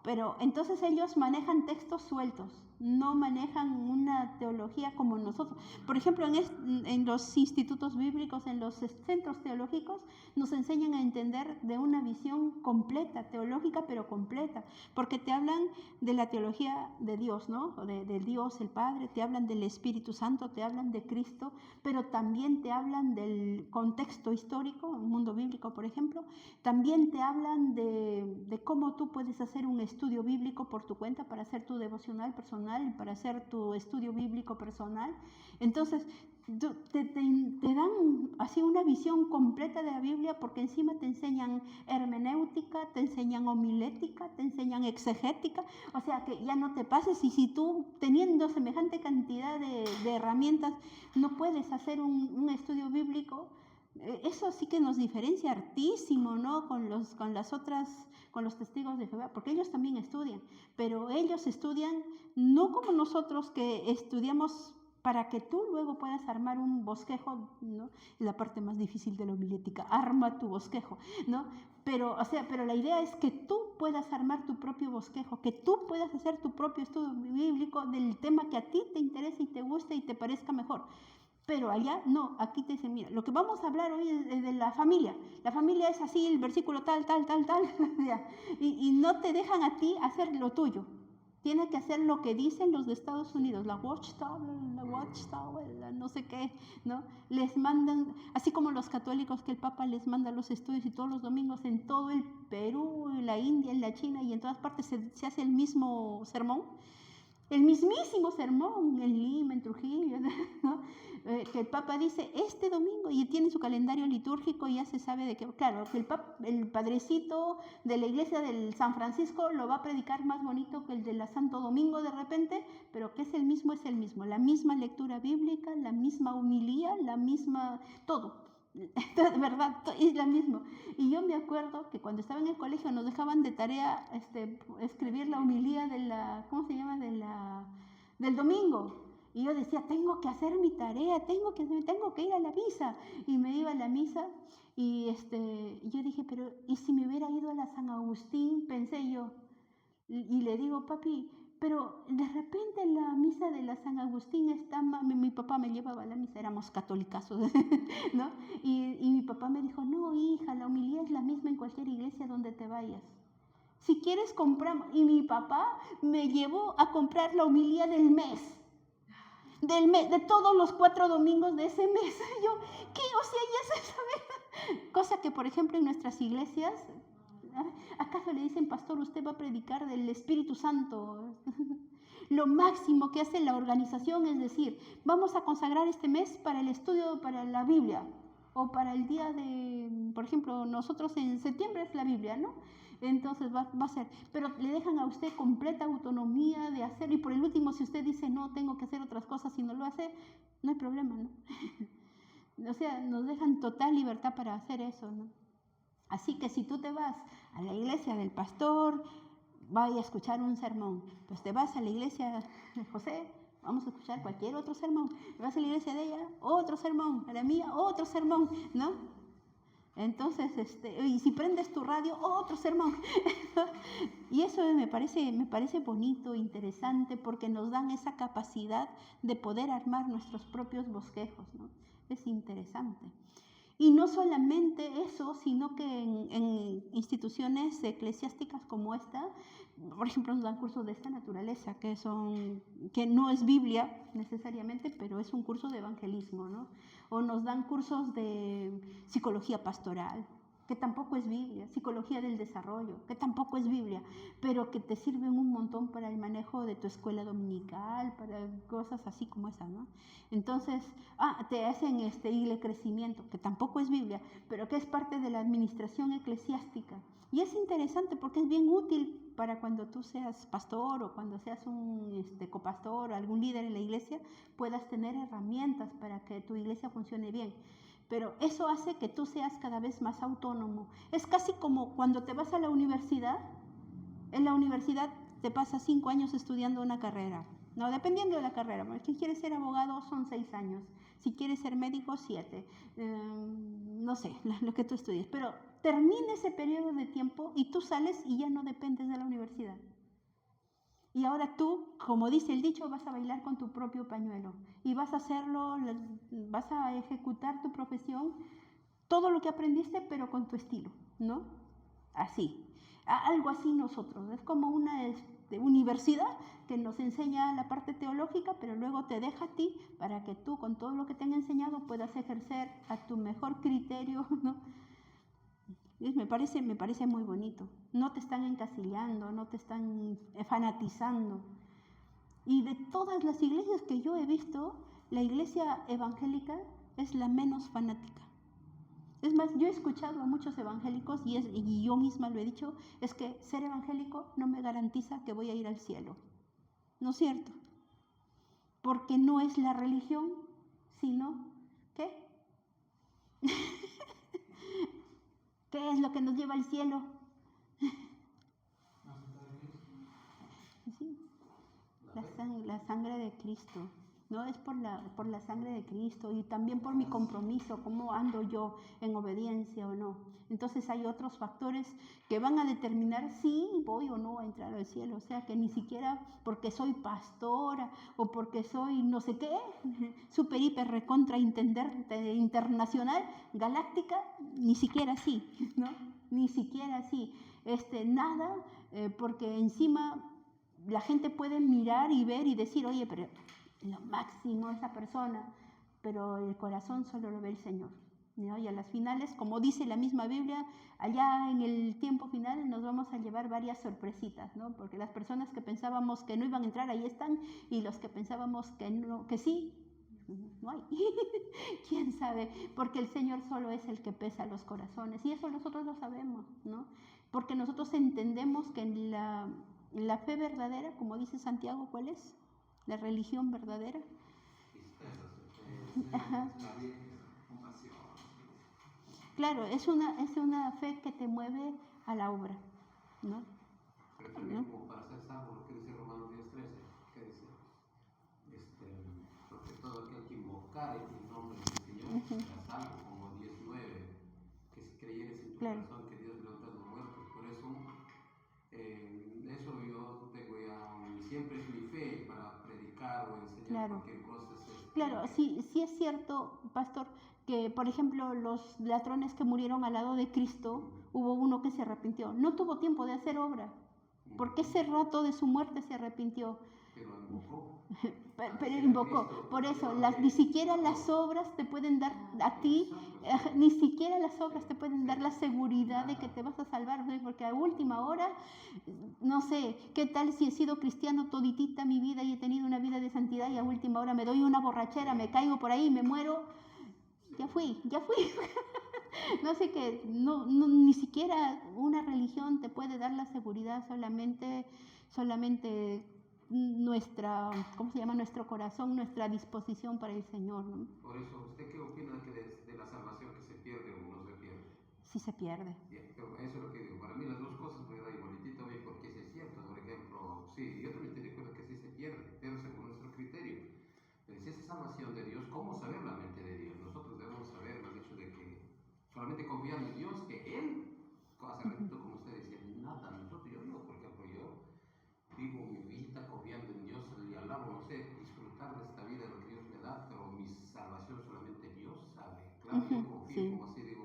Pero entonces ellos manejan textos sueltos, no manejan una teología como nosotros. Por ejemplo, en los institutos bíblicos, en los centros teológicos, nos enseñan a entender de una visión completa, teológica, pero completa, porque te hablan de la teología de Dios, ¿no? De Dios el Padre, te hablan del Espíritu Santo, te hablan de Cristo, pero también te hablan del contexto histórico, el mundo bíblico, por ejemplo. También te hablan de cómo tú puedes hacer un estudio bíblico por tu cuenta para hacer tu devocional personal, para hacer tu estudio bíblico personal. Entonces, te dan así una visión completa de la Biblia, porque encima te enseñan hermenéutica, te enseñan homilética, te enseñan exegética, o sea que ya no te pases, y si tú teniendo semejante cantidad de herramientas no puedes hacer un estudio bíblico, Eso sí que nos diferencia hartísimo, ¿no? Con los testigos de Jehová, porque ellos también estudian, pero ellos estudian no como nosotros que estudiamos para que tú luego puedas armar un bosquejo, ¿no? Es la parte más difícil de la homilética, arma tu bosquejo, ¿no? Pero la idea es que tú puedas armar tu propio bosquejo, que tú puedas hacer tu propio estudio bíblico del tema que a ti te interese y te guste y te parezca mejor. Pero allá no, aquí te dicen, mira, lo que vamos a hablar hoy es de la familia. La familia es así, el versículo tal, y no te dejan a ti hacer lo tuyo. Tienes que hacer lo que dicen los de Estados Unidos, la Watchtower, la no sé qué, ¿no? Les mandan, así como los católicos que el Papa les manda los estudios y todos los domingos en todo el Perú, en la India, en la China y en todas partes se hace el mismo sermón. El mismísimo sermón en Lima, en Trujillo, ¿no? Que el Papa dice este domingo y tiene su calendario litúrgico y ya se sabe de que, claro, que el padrecito de la iglesia del San Francisco lo va a predicar más bonito que el de la Santo Domingo de repente, pero que es el mismo, la misma lectura bíblica, la misma homilía, la misma, todo. De verdad, es la misma. Y yo me acuerdo que cuando estaba en el colegio nos dejaban de tarea escribir la homilía de la, ¿cómo se llama? Del domingo. Y yo decía, tengo que hacer mi tarea, tengo que ir a la misa. Y me iba a la misa y yo dije, pero ¿y si me hubiera ido a la San Agustín? Pensé yo. Y le digo, papi, pero de repente la misa de la San Agustín está mi papá me llevaba a la misa, éramos católicazos, ¿no? Y mi papá me dijo, no, hija, la homilía es la misma en cualquier iglesia donde te vayas. Si quieres compramos. Y mi papá me llevó a comprar la homilía del mes, de todos los 4 domingos de ese mes. Yo, ¿qué? O sea, ya se sabe. Cosa que, por ejemplo, en nuestras iglesias, ¿acaso le dicen, pastor, usted va a predicar del Espíritu Santo? Lo máximo que hace la organización es decir, vamos a consagrar este mes para el estudio, para la Biblia, o para el día de, por ejemplo, nosotros en septiembre es la Biblia, ¿no? Entonces va a ser, pero le dejan a usted completa autonomía de hacer, y por el último, si usted dice, no, tengo que hacer otras cosas y no lo hace, no hay problema, ¿no? O sea, nos dejan total libertad para hacer eso, ¿no? Así que si tú te vas a la iglesia del pastor, vaya a escuchar un sermón, pues te vas a la iglesia de José, vamos a escuchar cualquier otro sermón, te vas a la iglesia de ella, otro sermón, a la mía, otro sermón, ¿no? Entonces, y si prendes tu radio, otro sermón. Y eso me parece bonito, interesante, porque nos dan esa capacidad de poder armar nuestros propios bosquejos, ¿no? Es interesante. Y no solamente eso, sino que en instituciones eclesiásticas como esta, por ejemplo, nos dan cursos de esta naturaleza, que no es Biblia necesariamente, pero es un curso de evangelismo, ¿no? O nos dan cursos de psicología pastoral, que tampoco es Biblia, psicología del desarrollo, que tampoco es Biblia, pero que te sirven un montón para el manejo de tu escuela dominical, para cosas así como esas, ¿no? Entonces, te hacen Ile Crecimiento, que tampoco es Biblia, pero que es parte de la administración eclesiástica. Y es interesante porque es bien útil para cuando tú seas pastor o cuando seas un copastor o algún líder en la iglesia, puedas tener herramientas para que tu iglesia funcione bien. Pero eso hace que tú seas cada vez más autónomo. Es casi como cuando te vas a la universidad. En la universidad te pasas 5 años estudiando una carrera. No, dependiendo de la carrera. Si quieres ser abogado son 6 años. Si quieres ser médico, 7. No sé, lo que tú estudies. Pero termina ese periodo de tiempo y tú sales y ya no dependes de la universidad. Y ahora tú, como dice el dicho, vas a bailar con tu propio pañuelo y vas a hacerlo, vas a ejecutar tu profesión, todo lo que aprendiste, pero con tu estilo, ¿no? Así, algo así nosotros. Es como una universidad que nos enseña la parte teológica, pero luego te deja a ti para que tú, con todo lo que te han enseñado, puedas ejercer a tu mejor criterio, ¿no? Me parece muy bonito. No te están encasillando, no te están fanatizando. Y de todas las iglesias que yo he visto, la iglesia evangélica es la menos fanática. Es más, yo he escuchado a muchos evangélicos y yo misma lo he dicho, es que ser evangélico no me garantiza que voy a ir al cielo. ¿No es cierto? Porque no es la religión, sino ¿qué? ¿Qué es lo que nos lleva al cielo? Sí, la sangre de Cristo. No es por la sangre de Cristo y también por mi compromiso, cómo ando yo en obediencia o no. Entonces hay otros factores que van a determinar si voy o no a entrar al cielo. O sea que ni siquiera porque soy pastora o porque soy no sé qué, super hiper recontra internacional, galáctica, ni siquiera así, ¿no? Ni siquiera así. Nada, porque encima la gente puede mirar y ver y decir, oye, pero lo máximo esa persona, pero el corazón solo lo ve el Señor, ¿no? Y a las finales, como dice la misma Biblia, allá en el tiempo final nos vamos a llevar varias sorpresitas, ¿no? Porque las personas que pensábamos que no iban a entrar, ahí están, y los que pensábamos que no, que sí, no hay. ¿Quién sabe? Porque el Señor solo es el que pesa los corazones, y eso nosotros lo sabemos, ¿no? Porque nosotros entendemos que en la fe verdadera, como dice Santiago, ¿cuál es? La religión verdadera. Ajá. Claro, es una fe que te mueve a la obra, ¿no? Pero también como para ser salvo, lo que dice Romanos 10:13, que dice, porque todo aquel que invocare el nombre del Señor será salvo, como 19, que si creyeres en tu corazón que Dios levanta a los muertos. Por eso, eso yo tengo ya, siempre es mi fe para predicar o enseñar cualquier cosa. Claro, sí es cierto, pastor, que por ejemplo los ladrones que murieron al lado de Cristo, hubo uno que se arrepintió. No tuvo tiempo de hacer obra, porque ese rato de su muerte se arrepintió. Pero invocó. Pero invocó. Por eso, ni siquiera las obras te pueden dar a ti, ni siquiera las obras te pueden dar la seguridad de que te vas a salvar, ¿no? Porque a última hora, no sé, ¿qué tal si he sido cristiano toditita mi vida y he tenido una vida de santidad y a última hora me doy una borrachera, me caigo por ahí, me muero? Ya fui. No sé qué, ni siquiera una religión te puede dar la seguridad, solamente nuestro corazón, nuestra disposición para el Señor, ¿no? Por eso, ¿usted qué opina de la salvación, que se pierde o no se pierde? Sí se pierde. Pero eso es lo que digo. Para mí las dos cosas me da igualitito a mí, porque sí es cierto. Por ejemplo, sí, yo también estoy de acuerdo que sí se pierde, pero según nuestro criterio. Pero si esa salvación de Dios, ¿cómo saber la mente de Dios? Nosotros debemos saber el hecho de que solamente confiando en Dios, que Él, hace ratito como usted decía, nada, yo, por ejemplo, yo vivo mi vida confiando en Dios, y alabo, no sé, disfrutar de esta vida, lo que Dios me da, pero mi salvación solamente Dios sabe. Claro, yo confío, como así digo,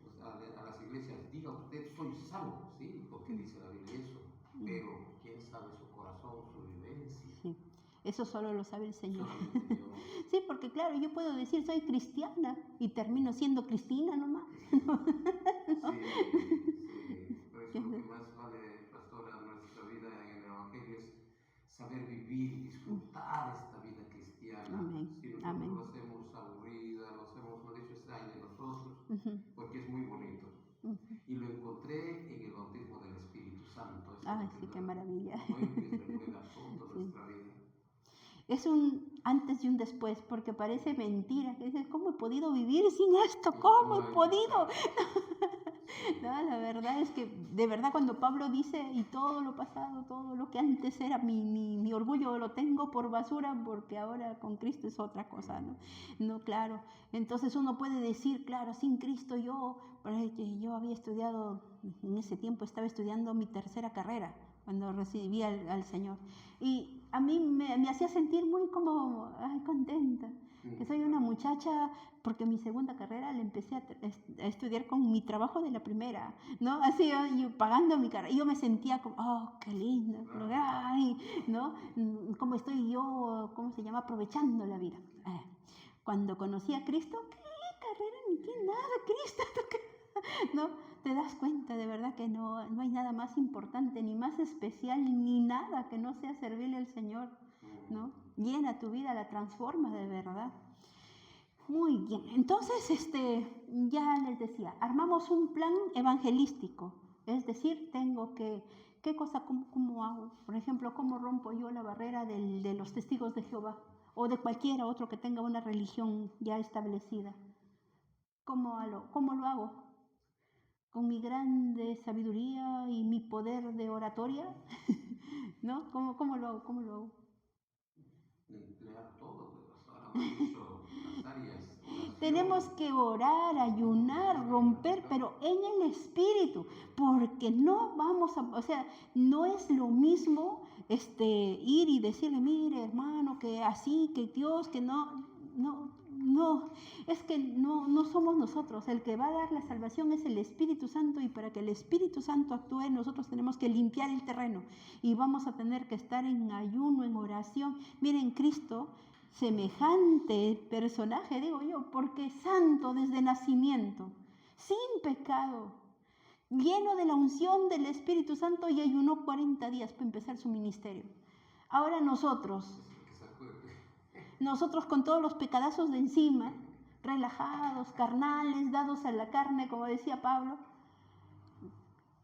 pues, a las iglesias, diga usted, soy salvo, ¿sí? Porque dice la Biblia eso, pero ¿quién sabe su corazón, su vivencia? Sí. Eso solo lo sabe el Señor. Solamente Dios. Sí, porque claro, yo puedo decir soy cristiana y termino siendo Cristina nomás. ¿No? Sí, por eso lo que más vale, pastora, nuestra vida en el Evangelio es saber vivir y disfrutar esta vida cristiana. Amén. Si nosotros Amén. lo hacemos aburrida, lo hacemos, no dicho, extraña de nosotros, porque es muy bonito. Y lo encontré en el bautismo del Espíritu Santo. Ay, sí, qué maravilla. No recuerda toda nuestra vida. Es un antes y un después, porque parece mentira. Que dices, ¿cómo he podido vivir sin esto? ¿Cómo he podido? No, la verdad es que, de verdad, cuando Pablo dice, y todo lo pasado, todo lo que antes era mi orgullo, lo tengo por basura, porque ahora con Cristo es otra cosa, ¿no? No, claro. Entonces uno puede decir, claro, sin Cristo yo había estudiado, en ese tiempo estaba estudiando mi tercera carrera, cuando recibí al Señor. Y a mí me hacía sentir muy como, contenta, que soy una muchacha, porque mi segunda carrera la empecé a estudiar con mi trabajo de la primera, ¿no? Así, yo pagando mi carrera, yo me sentía como, qué lindo, ay, ¿no? Como estoy yo, ¿cómo se llama? Aprovechando la vida. Cuando conocí a Cristo, ¿qué carrera ni qué nada, Cristo? ¿No? Te das cuenta de verdad que no hay nada más importante, ni más especial, ni nada que no sea servirle al Señor, ¿no? Llena tu vida, la transforma de verdad. Muy bien, entonces ya les decía, armamos un plan evangelístico, es decir, ¿qué cosa, cómo hago? Por ejemplo, ¿cómo rompo yo la barrera de los testigos de Jehová o de cualquier otro que tenga una religión ya establecida? ¿Cómo lo hago? con mi grande sabiduría y mi poder de oratoria, ¿no? ¿Cómo lo hago? ¿Cómo lo hago? Emplear todo, pues, pastor, ha dicho las áreas, Tenemos oración. que orar, ayunar, romper, pero en el espíritu, porque no vamos a, o sea, no es lo mismo ir y decirle, mire hermano, que así, que Dios, que no, es que no somos nosotros, el que va a dar la salvación es el Espíritu Santo, y para que el Espíritu Santo actúe nosotros tenemos que limpiar el terreno y vamos a tener que estar en ayuno, en oración. Miren, Cristo, semejante personaje, digo yo, porque santo desde nacimiento, sin pecado, lleno de la unción del Espíritu Santo, y ayunó 40 días para empezar su ministerio. Ahora nosotros con todos los pecadazos de encima, relajados, carnales, dados a la carne, como decía Pablo,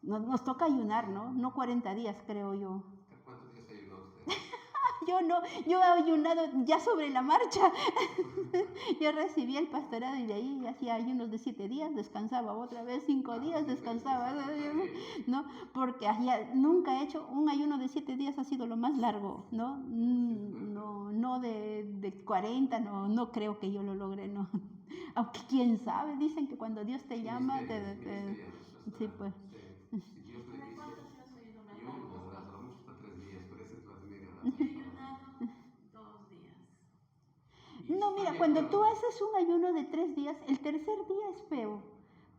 nos toca ayunar, ¿no? No 40 días, creo yo. ¿Cuántos días ayunó usted? Yo no, yo he ayunado ya sobre la marcha. Yo recibí el pastorado y de ahí hacía ayunos de 7 días, descansaba otra vez 5 días, descansaba, ¿no? Porque nunca he hecho un ayuno de 7 días, ha sido lo más largo, ¿no? No de 40, no creo que yo lo logre, ¿no? Aunque quién sabe, dicen que cuando Dios te llama, sí, pues. Si Dios le ¿De dice, cuánto ha sido su ayuno más yo largo, no, pastor? hasta mucho hasta 3 días, pero ese es más medio la Yo he pastora. ayunado 2 días. Y No, estoy mira, de cuando tú acuerdo. haces un ayuno de 3 días, el tercer día es feo,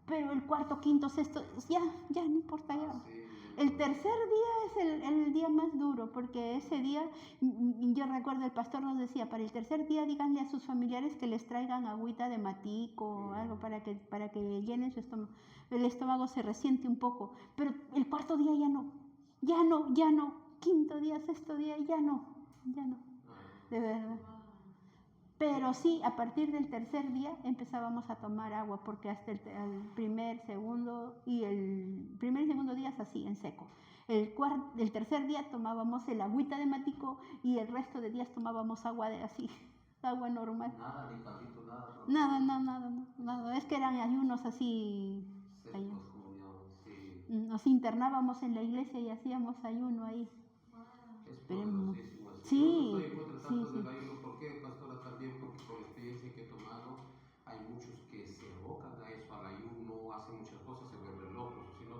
pero el cuarto, quinto, sexto, ya, no importa ya. Sí, El tercer día es el día más duro, porque ese día, yo recuerdo, el pastor nos decía, para el tercer día díganle a sus familiares que les traigan agüita de matico o algo para que llenen su estómago. El estómago se resiente un poco, pero el cuarto día ya no, quinto día, sexto día, ya no, de verdad. Pero sí, a partir del tercer día empezábamos a tomar agua, porque hasta el primer, segundo día es así, en seco. El tercer día tomábamos el agüita de matico y el resto de días tomábamos agua agua normal. Nada, ni caldito, nada. Nada. Es que eran ayunos así. Secos, como digamos, sí. Nos internábamos en la iglesia y hacíamos ayuno ahí. Es Esperemos. poderosísimo. Sí, Yo no estoy en contra tanto sí. del ayuno. ¿Por qué, pastora? También porque por la experiencia que he tomado, hay muchos que se abocan a eso, al ayuno, hacen muchas cosas, se vuelven locos, sino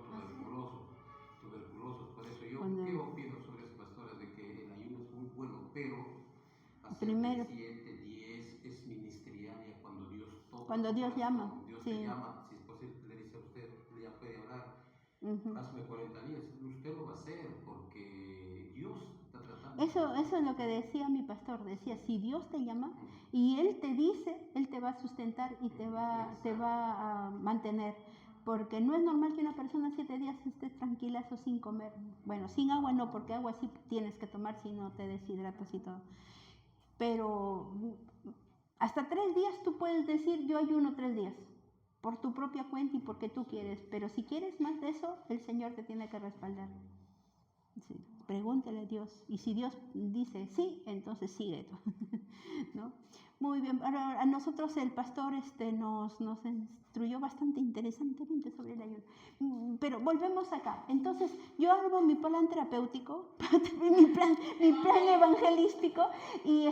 tuberculosos. Por eso yo, ¿qué opino sobre eso, pastora? De que el ayuno es muy bueno, pero hacer primero, 7, 10 es ministerial ya cuando Dios toca. Cuando Dios llama. Dios Sí. te llama, si es posible, le dice a usted, ya puede hablar. Hazme 40 días, usted lo va a hacer porque Dios está tratando. Eso es lo que decía mi pastor, decía, si Dios te llama y Él te dice, Él te va a sustentar y te va a mantener, porque no es normal que una persona 7 días esté tranquila o sin comer. Bueno, sin agua no, porque agua sí tienes que tomar si no te deshidratas y todo. Pero hasta 3 días tú puedes decir, yo ayuno 3 días. Por tu propia cuenta y porque tú quieres, pero si quieres más de eso, el Señor te tiene que respaldar. Sí, pregúntale a Dios, y si Dios dice sí, entonces sigue, ¿no? Muy bien, ahora a nosotros el pastor nos instruyó bastante interesantemente sobre el ayuno, pero volvemos acá. Entonces yo hago mi plan terapéutico, mi plan evangelístico, y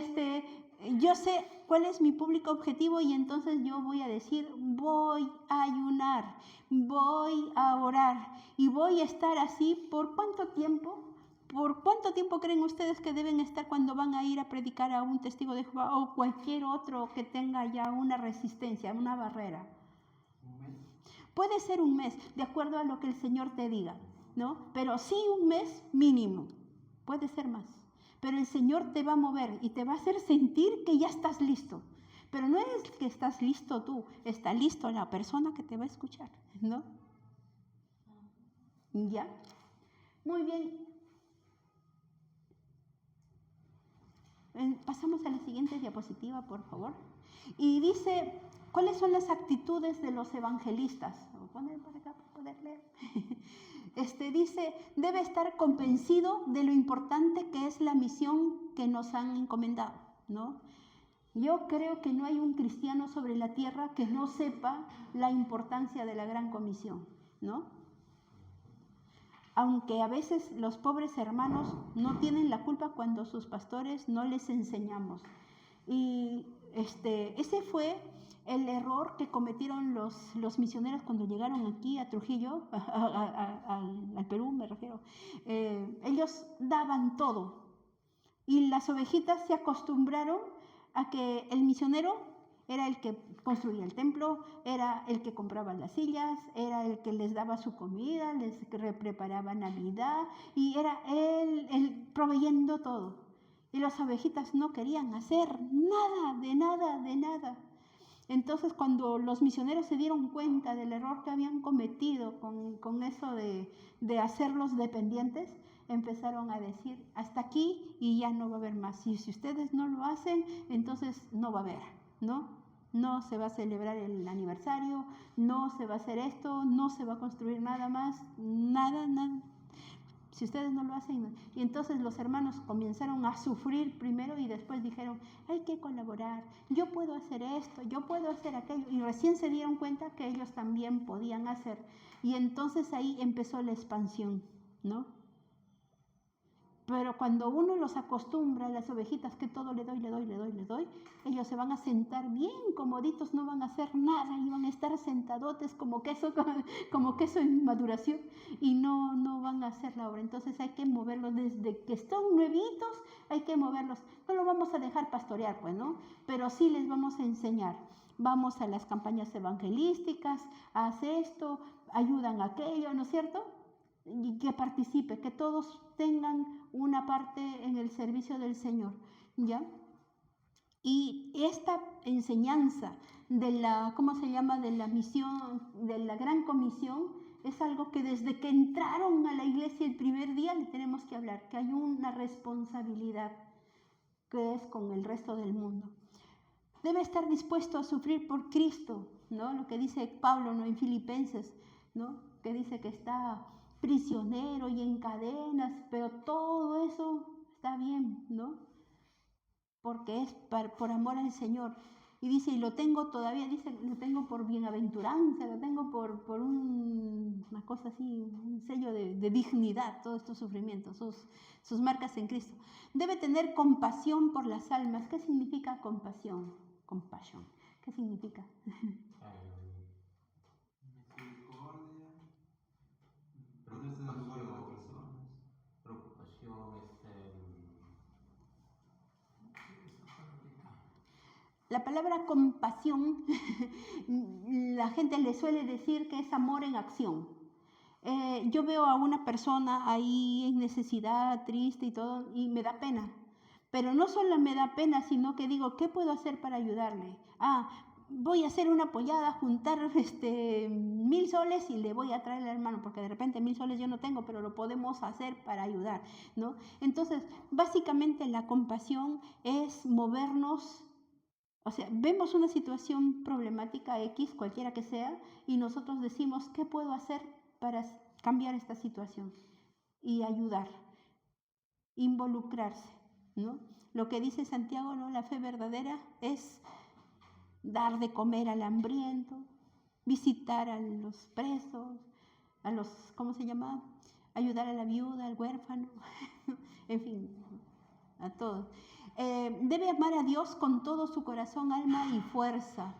yo sé cuál es mi público objetivo, y entonces yo voy a decir, voy a ayunar, voy a orar y voy a estar así. ¿Por cuánto tiempo? ¿Por cuánto tiempo creen ustedes que deben estar cuando van a ir a predicar a un testigo de Jehová o cualquier otro que tenga ya una resistencia, una barrera? Puede ser un mes, de acuerdo a lo que el Señor te diga, ¿no? Pero sí un mes mínimo, puede ser más. Pero el Señor te va a mover y te va a hacer sentir que ya estás listo. Pero no es que estás listo tú, está listo la persona que te va a escuchar, ¿no? ¿Ya? Muy bien. Pasamos a la siguiente diapositiva, por favor. Y dice, ¿cuáles son las actitudes de los evangelistas? Voy a poner para acá para poder leer. Dice, debe estar convencido de lo importante que es la misión que nos han encomendado, ¿no? Yo creo que no hay un cristiano sobre la tierra que no sepa la importancia de la gran comisión. ¿no? Aunque a veces los pobres hermanos no tienen la culpa cuando sus pastores no les enseñamos. Y ese fue el error que cometieron los misioneros cuando llegaron aquí a Trujillo, al Perú me refiero. Ellos daban todo y las ovejitas se acostumbraron a que el misionero era el que construía el templo, era el que compraba las sillas, era el que les daba su comida, les preparaba Navidad y era él proveyendo todo. Y las ovejitas no querían hacer nada, de nada, de nada. Entonces, cuando los misioneros se dieron cuenta del error que habían cometido con eso de hacerlos dependientes, empezaron a decir, hasta aquí y ya no va a haber más. Y si ustedes no lo hacen, entonces no va a haber, ¿no? No se va a celebrar el aniversario, no se va a hacer esto, no se va a construir nada más, nada. Si ustedes no lo hacen. Y entonces los hermanos comenzaron a sufrir primero y después dijeron, hay que colaborar, yo puedo hacer esto, yo puedo hacer aquello. Y recién se dieron cuenta que ellos también podían hacer. Y entonces ahí empezó la expansión, ¿no? Pero cuando uno los acostumbra a las ovejitas que todo le doy, ellos se van a sentar bien comoditos, no van a hacer nada y van a estar sentadotes como queso en maduración y no van a hacer la obra. Entonces hay que moverlos desde que están nuevitos, hay que moverlos. No lo vamos a dejar pastorear, pues, ¿no? Pero sí les vamos a enseñar. Vamos a las campañas evangelísticas, haz esto, ayudan a aquello, ¿no es cierto? Y que participe, que todos tengan una parte en el servicio del Señor, ¿ya? Y esta enseñanza de la, ¿cómo se llama?, de la misión, de la gran comisión, es algo que desde que entraron a la iglesia el primer día le tenemos que hablar, que hay una responsabilidad que es con el resto del mundo. Debe estar dispuesto a sufrir por Cristo, ¿no? Lo que dice Pablo, ¿no?, en Filipenses, ¿no?, que dice que está prisionero y en cadenas, pero todo eso está bien, ¿no? Porque es por amor al Señor. Y dice, y lo tengo todavía, dice, lo tengo por bienaventuranza, lo tengo por una cosa así, un sello de dignidad, todos estos sufrimientos, sus marcas en Cristo. Debe tener compasión por las almas. ¿Qué significa compasión? Compasión. ¿Qué significa? La palabra compasión, la gente le suele decir que es amor en acción. Yo veo a una persona ahí en necesidad, triste y todo, y me da pena. Pero no solo me da pena, sino que digo, ¿qué puedo hacer para ayudarle? Voy a hacer una pollada, juntar 1,000 soles y le voy a traer al hermano, porque de repente 1,000 soles yo no tengo, pero lo podemos hacer para ayudar, ¿no? Entonces, básicamente la compasión es movernos. O sea, vemos una situación problemática X, cualquiera que sea, y nosotros decimos, ¿qué puedo hacer para cambiar esta situación? Y ayudar, involucrarse, ¿no? Lo que dice Santiago, ¿no?, la fe verdadera es dar de comer al hambriento, visitar a los presos, a los, ¿cómo se llama?, ayudar a la viuda, al huérfano, en fin, a todos. Debe amar a Dios con todo su corazón, alma y fuerza.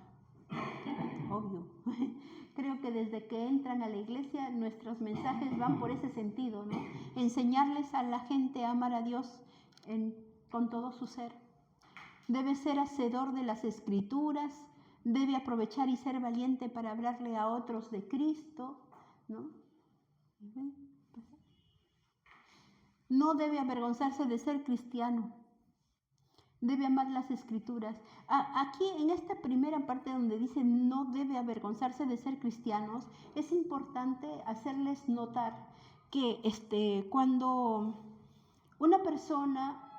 Obvio. Creo que desde que entran a la iglesia nuestros mensajes van por ese sentido, ¿no? Enseñarles a la gente a amar a Dios con todo su ser. Debe ser hacedor de las Escrituras, debe aprovechar y ser valiente para hablarle a otros de Cristo, ¿no? No debe avergonzarse de ser cristiano. Debe amar las Escrituras. Aquí en esta primera parte donde dice no debe avergonzarse de ser cristianos, es importante hacerles notar que cuando una persona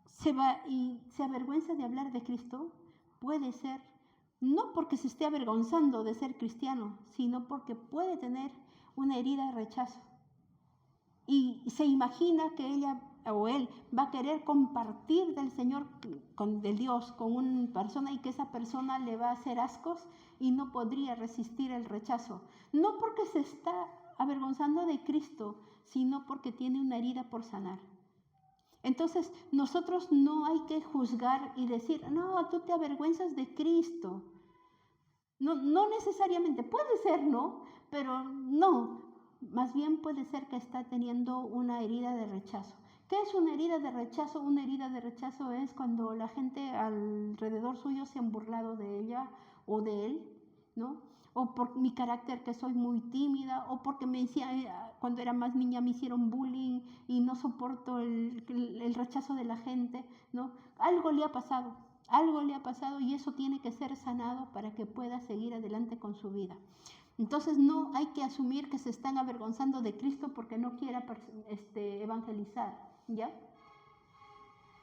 se va y se avergüenza de hablar de Cristo, puede ser no porque se esté avergonzando de ser cristiano, sino porque puede tener una herida de rechazo. Y se imagina que ella o él va a querer compartir del Señor, del Dios, con una persona y que esa persona le va a hacer ascos y no podría resistir el rechazo. No porque se está avergonzando de Cristo, sino porque tiene una herida por sanar. Entonces, nosotros no hay que juzgar y decir, no, tú te avergüenzas de Cristo. No necesariamente, puede ser, ¿no? Pero no, más bien puede ser que está teniendo una herida de rechazo. ¿Qué es una herida de rechazo? Una herida de rechazo es cuando la gente alrededor suyo se han burlado de ella o de él, ¿no? O por mi carácter, que soy muy tímida, o porque me decía, cuando era más niña me hicieron bullying y no soporto el rechazo de la gente, ¿no? Algo le ha pasado y eso tiene que ser sanado para que pueda seguir adelante con su vida. Entonces no hay que asumir que se están avergonzando de Cristo porque no quiera evangelizar, ¿ya?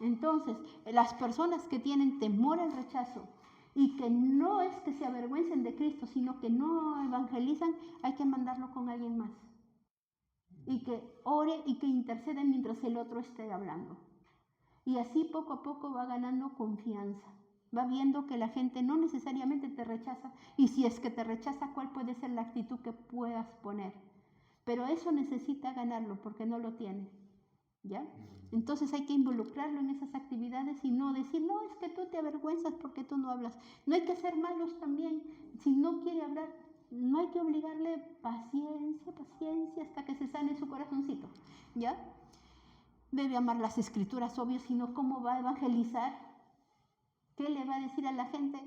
Entonces, las personas que tienen temor al rechazo y que no es que se avergüencen de Cristo, sino que no evangelizan, hay que mandarlo con alguien más. Y que ore y que interceda mientras el otro esté hablando. Y así poco a poco va ganando confianza. Va viendo que la gente no necesariamente te rechaza. Y si es que te rechaza, ¿cuál puede ser la actitud que puedas poner? Pero eso necesita ganarlo porque no lo tiene. ¿Ya? Entonces hay que involucrarlo en esas actividades y no decir, no, es que tú te avergüenzas porque tú no hablas. No hay que ser malos también. Si no quiere hablar, no hay que obligarle, paciencia hasta que se sane su corazoncito. ¿Ya? Debe amar las escrituras, obvio, si no, ¿cómo va a evangelizar? ¿Qué le va a decir a la gente?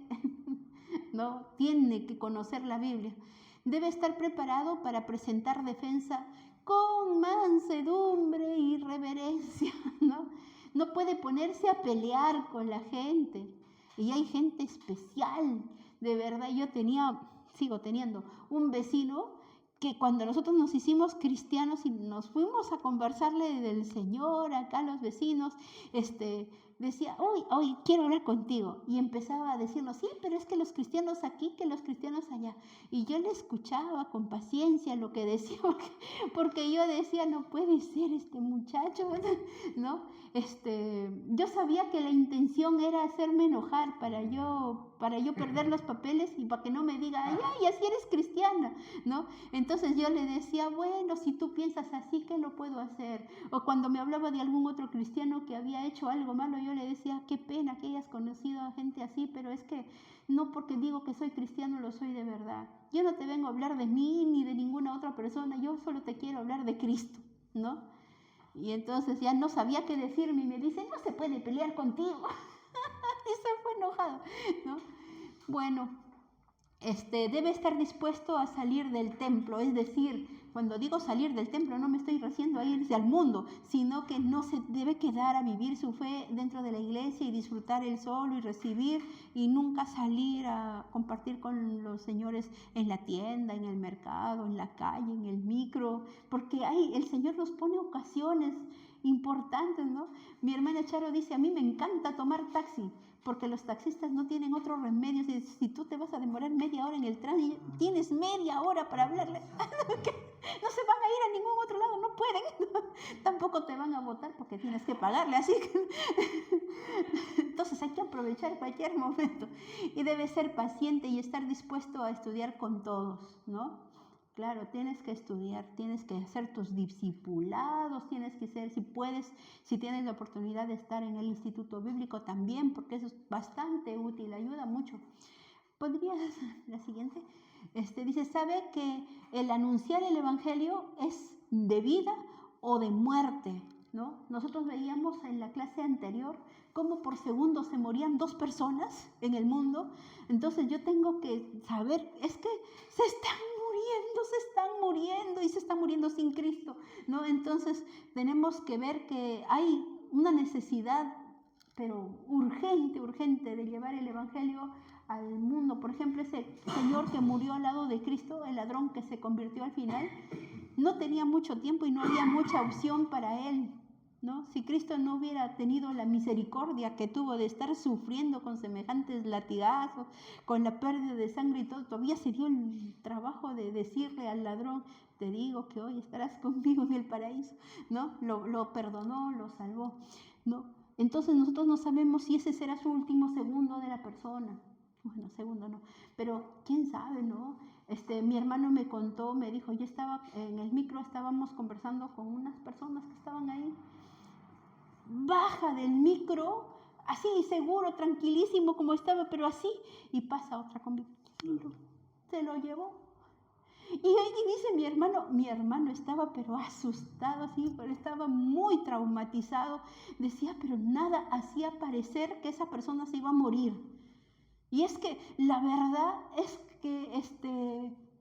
No, tiene que conocer la Biblia. Debe estar preparado para presentar defensa con mansedumbre y reverencia, ¿no? No puede ponerse a pelear con la gente. Y hay gente especial, de verdad. Yo sigo teniendo un vecino que cuando nosotros nos hicimos cristianos y nos fuimos a conversarle del Señor acá a los vecinos, decía, hoy quiero hablar contigo. Y empezaba a decirnos, sí, pero es que los cristianos aquí, que los cristianos allá. Y yo le escuchaba con paciencia lo que decía, porque yo decía, no puede ser este muchacho, ¿no? Yo sabía que la intención era hacerme enojar para yo perder los papeles y para que no me diga, ay, así eres cristiana, ¿no? Entonces yo le decía, bueno, si tú piensas así, ¿qué lo puedo hacer? O cuando me hablaba de algún otro cristiano que había hecho algo malo, yo le decía, qué pena que hayas conocido a gente así, pero es que no porque digo que soy cristiano lo soy de verdad. Yo no te vengo a hablar de mí ni de ninguna otra persona, yo solo te quiero hablar de Cristo, ¿no? Y entonces ya no sabía qué decirme y me dice, no se puede pelear contigo. Y se fue enojado, ¿no? Bueno, debe estar dispuesto a salir del templo, es decir, cuando digo salir del templo no me estoy refiriendo a irse al mundo, sino que no se debe quedar a vivir su fe dentro de la iglesia y disfrutar él solo y recibir y nunca salir a compartir con los señores en la tienda, en el mercado, en la calle, en el micro, porque el Señor nos pone ocasiones importantes, ¿no? Mi hermana Charo dice, a mí me encanta tomar taxi, porque los taxistas no tienen otro remedio. Si tú te vas a demorar media hora en el tránsito, tienes media hora para hablarle. No se van a ir a ningún otro lado, no pueden. Tampoco te van a votar porque tienes que pagarle, así que entonces hay que aprovechar cualquier momento. Y debes ser paciente y estar dispuesto a estudiar con todos, ¿no? Claro, tienes que estudiar, tienes que hacer tus discipulados, tienes que ser, si tienes la oportunidad de estar en el Instituto Bíblico también, porque eso es bastante útil, ayuda mucho. ¿Podrías, la siguiente? Dice, ¿sabe que el anunciar el Evangelio es de vida o de muerte? ¿No? Nosotros veíamos en la clase anterior cómo por segundo se morían 2 personas en el mundo. Entonces yo tengo que saber, es que se están muriendo y se están muriendo sin Cristo, ¿no? Entonces tenemos que ver que hay una necesidad, pero urgente de llevar el Evangelio al mundo. Por ejemplo, ese señor que murió al lado de Cristo, el ladrón que se convirtió al final, no tenía mucho tiempo y no había mucha opción para él, ¿no? Si Cristo no hubiera tenido la misericordia que tuvo de estar sufriendo con semejantes latigazos, con la pérdida de sangre y todo, todavía se dio el trabajo de decirle al ladrón, te digo que hoy estarás conmigo en el paraíso, ¿no? Lo perdonó, lo salvó, ¿no? Entonces nosotros no sabemos si ese será su último segundo de la persona. Bueno, segundo no, pero quién sabe, ¿no? Mi hermano me contó, me dijo, yo estaba en el micro, estábamos conversando con unas personas que estaban ahí. Baja del micro, así seguro, tranquilísimo como estaba, pero así, y pasa otra con se lo llevó. Y ahí dice mi hermano estaba pero asustado, así, pero estaba muy traumatizado. Decía, pero nada hacía parecer que esa persona se iba a morir. Y es que la verdad es que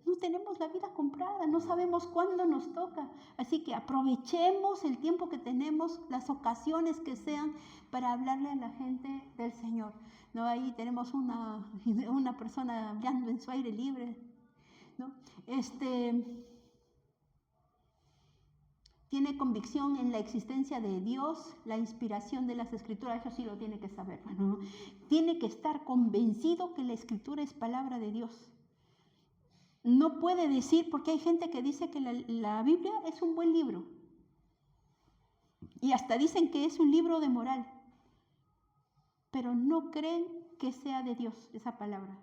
no tenemos la vida comprada, no sabemos cuándo nos toca. Así que aprovechemos el tiempo que tenemos, las ocasiones que sean, para hablarle a la gente del Señor. ¿No? Ahí tenemos una persona hablando en su aire libre, ¿no? Tiene convicción en la existencia de Dios, la inspiración de las Escrituras, eso sí lo tiene que saber, ¿no? Tiene que estar convencido que la Escritura es palabra de Dios. No puede decir, porque hay gente que dice que la Biblia es un buen libro. Y hasta dicen que es un libro de moral. Pero no creen que sea de Dios esa palabra.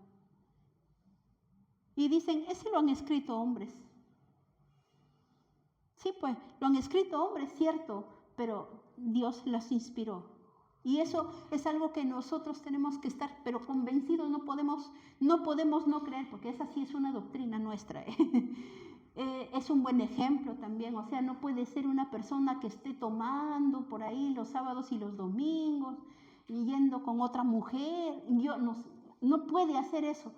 Y dicen, ese lo han escrito hombres. Sí, pues, lo han escrito hombres, cierto, pero Dios las inspiró. Y eso es algo que nosotros tenemos que estar, pero convencidos, no podemos no creer, porque esa sí es una doctrina nuestra. Es un buen ejemplo también, o sea, no puede ser una persona que esté tomando por ahí los sábados y los domingos, y yendo con otra mujer, no puede hacer eso.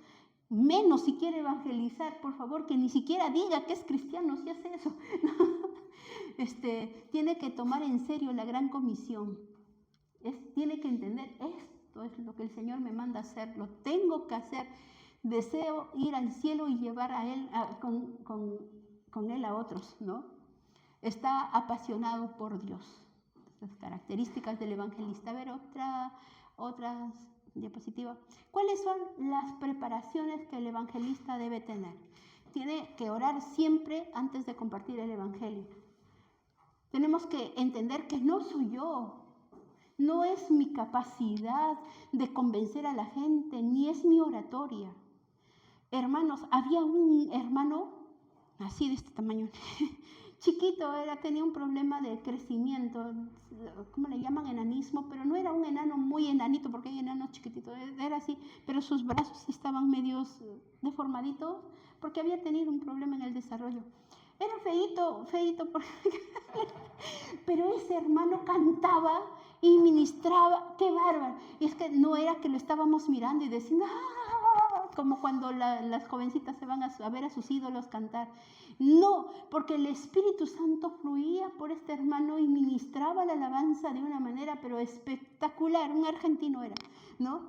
Menos si quiere evangelizar, por favor, que ni siquiera diga que es cristiano si hace eso. Tiene que tomar en serio la gran comisión. Tiene que entender, esto es lo que el Señor me manda a hacer, lo tengo que hacer. Deseo ir al cielo y llevar a Él, con Él a otros, ¿no? Está apasionado por Dios. Las características del evangelista. A ver, otras diapositiva. ¿Cuáles son las preparaciones que el evangelista debe tener? Tiene que orar siempre antes de compartir el evangelio. Tenemos que entender que no soy yo, no es mi capacidad de convencer a la gente, ni es mi oratoria. Hermanos, había un hermano así de este tamaño, chiquito, tenía un problema de crecimiento, ¿cómo le llaman? Enanismo, pero no era un enano muy enanito, porque hay enanos chiquititos, era así, pero sus brazos estaban medios deformaditos, porque había tenido un problema en el desarrollo. Era feíto, pero ese hermano cantaba y ministraba, ¡qué bárbaro! Y es que no era que lo estábamos mirando y diciendo, ¡ah! Como cuando las jovencitas se van a ver a sus ídolos cantar. No, porque el Espíritu Santo fluía por este hermano y ministraba la alabanza de una manera, pero espectacular, un argentino era, ¿no?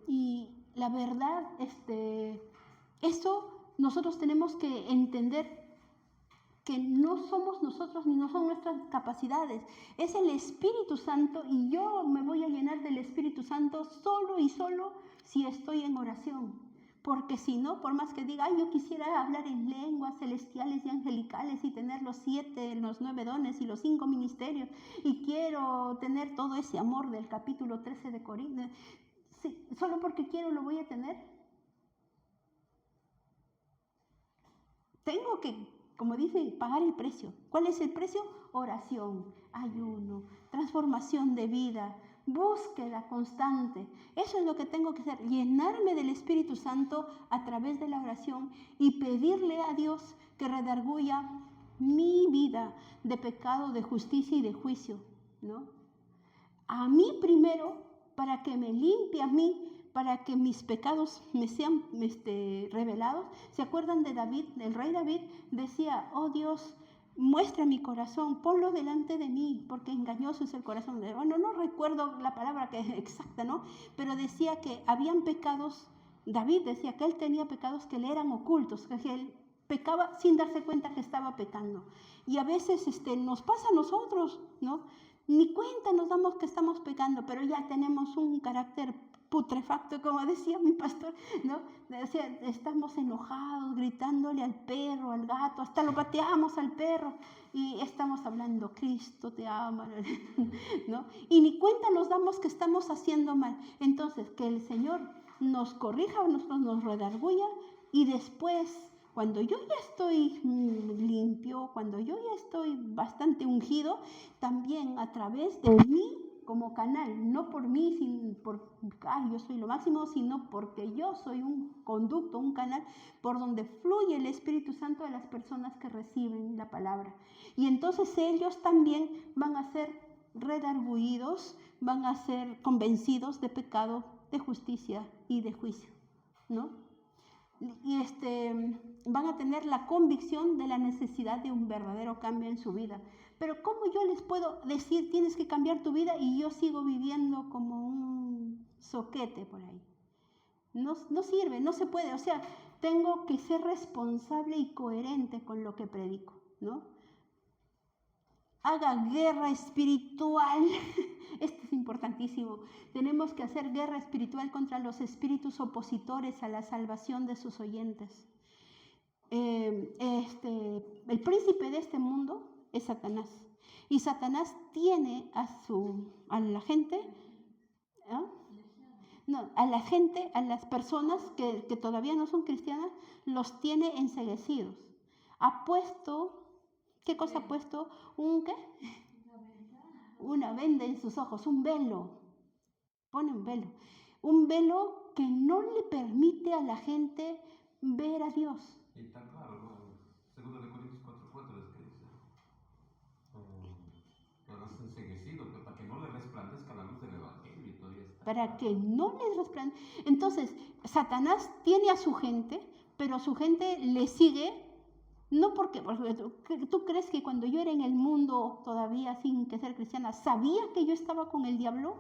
Y la verdad, eso nosotros tenemos que entender que no somos nosotros ni no son nuestras capacidades, es el Espíritu Santo, y yo me voy a llenar del Espíritu Santo solo y solo si estoy en oración. Porque si no, por más que diga, yo quisiera hablar en lenguas celestiales y angelicales y tener los 7, los 9 dones y los 5 ministerios, y quiero tener todo ese amor del capítulo 13 de Corintios, sí, solo porque quiero lo voy a tener. Tengo que, como dice, pagar el precio. ¿Cuál es el precio? Oración, ayuno, transformación de vida, búsqueda constante. Eso es lo que tengo que hacer, llenarme del Espíritu Santo a través de la oración y pedirle a Dios que redarguya mi vida de pecado, de justicia y de juicio, ¿no? A mí primero, para que me limpie a mí, para que mis pecados me sean revelados. ¿Se acuerdan de David? El rey David decía, oh Dios, muestra mi corazón, ponlo delante de mí, porque engañoso es el corazón. Bueno, no recuerdo la palabra que es exacta, ¿no? Pero decía que habían pecados, David decía que él tenía pecados que le eran ocultos, que él pecaba sin darse cuenta que estaba pecando. Y a veces nos pasa a nosotros, ¿no? Ni cuenta nos damos que estamos pecando, pero ya tenemos un carácter putrefacto, como decía mi pastor, ¿no? O sea, estamos enojados, gritándole al perro, al gato, hasta lo pateamos al perro y estamos hablando, Cristo te ama, ¿no? Y ni cuenta nos damos que estamos haciendo mal. Entonces, que el Señor nos corrija, a nosotros nos redarguya y después, cuando yo ya estoy limpio, cuando yo ya estoy bastante ungido, también a través de mí como canal, no por mí, yo soy lo máximo, sino porque yo soy un conducto, un canal por donde fluye el Espíritu Santo de las personas que reciben la palabra. Y entonces ellos también van a ser redarguidos, van a ser convencidos de pecado, de justicia y de juicio, ¿no? Y van a tener la convicción de la necesidad de un verdadero cambio en su vida. Pero ¿cómo yo les puedo decir tienes que cambiar tu vida y yo sigo viviendo como un zoquete por ahí? No sirve, no se puede. O sea, tengo que ser responsable y coherente con lo que predico, ¿no? Haga guerra espiritual. Esto es importantísimo. Tenemos que hacer guerra espiritual contra los espíritus opositores a la salvación de sus oyentes. El príncipe de este mundo es Satanás. Y Satanás tiene a la gente, ¿eh? No, a la gente, a las personas que todavía no son cristianas, los tiene enceguecidos. Ha puesto, ¿qué cosa ha puesto? ¿Un qué? Una venda en sus ojos, un velo. Pone un velo. Un velo que no le permite a la gente ver a Dios. Y está claro, ¿no? 2 Corintios 4:4 es que dice, los enseguecidos, para que no le resplandezca la luz del Evangelio y todavía está. Para que no les resplandezca. Entonces, Satanás tiene a su gente, pero su gente le sigue. No porque tú crees que cuando yo era en el mundo todavía sin que ser cristiana, sabía que yo estaba con el diablo.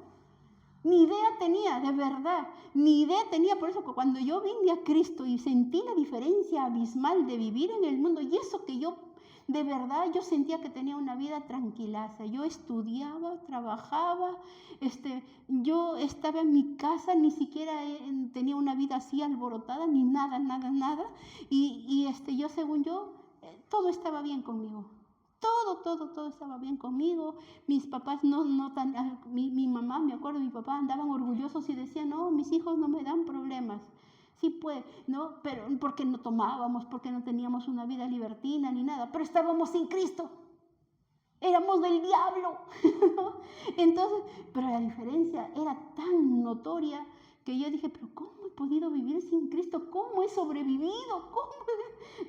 Ni idea tenía, de verdad, ni idea tenía. Por eso que cuando yo vine a Cristo y sentí la diferencia abismal de vivir en el mundo, y eso que yo, de verdad, yo sentía que tenía una vida tranquilaza. Yo estudiaba, trabajaba, yo estaba en mi casa, ni siquiera tenía una vida así alborotada, ni nada. Y yo, según yo, todo estaba bien conmigo. Todo estaba bien conmigo. Mis papás mi mamá, me acuerdo, mi papá andaban orgullosos y decían, no, mis hijos no me dan problemas. Sí, pues, ¿no? Pero porque no tomábamos, porque no teníamos una vida libertina ni nada, pero estábamos sin Cristo. Éramos del diablo. Entonces, pero la diferencia era tan notoria que yo dije, pero ¿cómo he podido vivir sin Cristo? ¿Cómo he sobrevivido? ¿Cómo?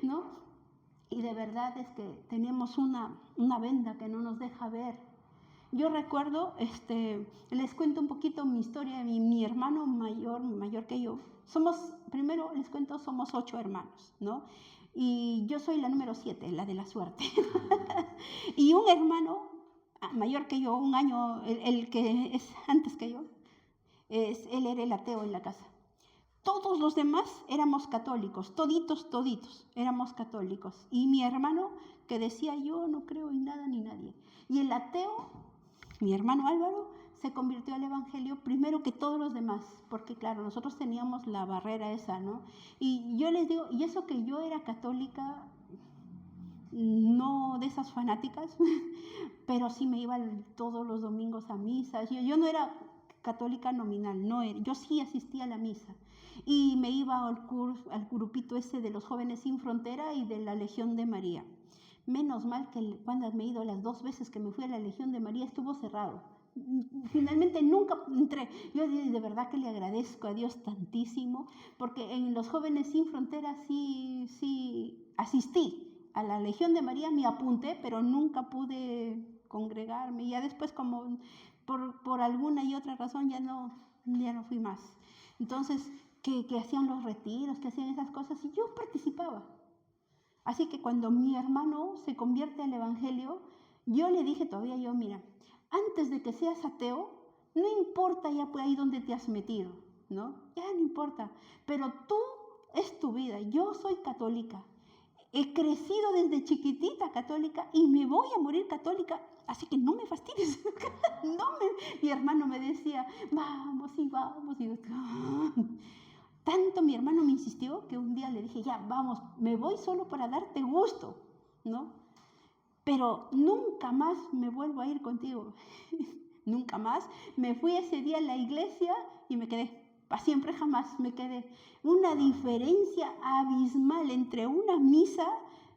¿No? Y de verdad es que tenemos una venda que no nos deja ver. Yo recuerdo, les cuento un poquito mi historia. Mi hermano mayor que yo, primero les cuento, somos 8 hermanos, ¿no? Y yo soy la número 7, la de la suerte. Y un hermano mayor que yo, un año, el que es antes que yo, él era el ateo en la casa. Todos los demás éramos católicos, toditos éramos católicos. Y mi hermano que decía, yo no creo en nada ni nadie. Y el ateo, mi hermano Álvaro, se convirtió al Evangelio primero que todos los demás, porque claro, nosotros teníamos la barrera esa, ¿no? Y yo les digo, y eso que yo era católica, no de esas fanáticas, pero sí me iba todos los domingos a misa. Yo no era católica nominal, yo sí asistía a la misa. Y me iba al grupito ese de los Jóvenes Sin Frontera y de la Legión de María. Menos mal que cuando me he ido las 2 veces que me fui a la Legión de María estuvo cerrado. Finalmente nunca entré. Yo de verdad que le agradezco a Dios tantísimo, porque en los Jóvenes Sin Frontera sí asistí. A la Legión de María me apunté, pero nunca pude congregarme. Y ya después, como por alguna y otra razón, ya no fui más. Entonces, que hacían los retiros, que hacían esas cosas, y yo participaba. Así que cuando mi hermano se convierte al Evangelio, yo le dije todavía, mira, antes de que seas ateo, no importa ya ahí donde te has metido, ¿no? Ya no importa, pero tú es tu vida, yo soy católica. he crecido desde chiquitita católica y me voy a morir católica, así que no me fastidies. Mi hermano me decía, vamos y vamos. Y yo, tanto mi hermano me insistió que un día le dije, ya, vamos, me voy solo para darte gusto, ¿no? Pero nunca más me vuelvo a ir contigo. Nunca más. Me fui ese día a la iglesia y me quedé. Para siempre jamás me quedé. Una diferencia abismal entre una misa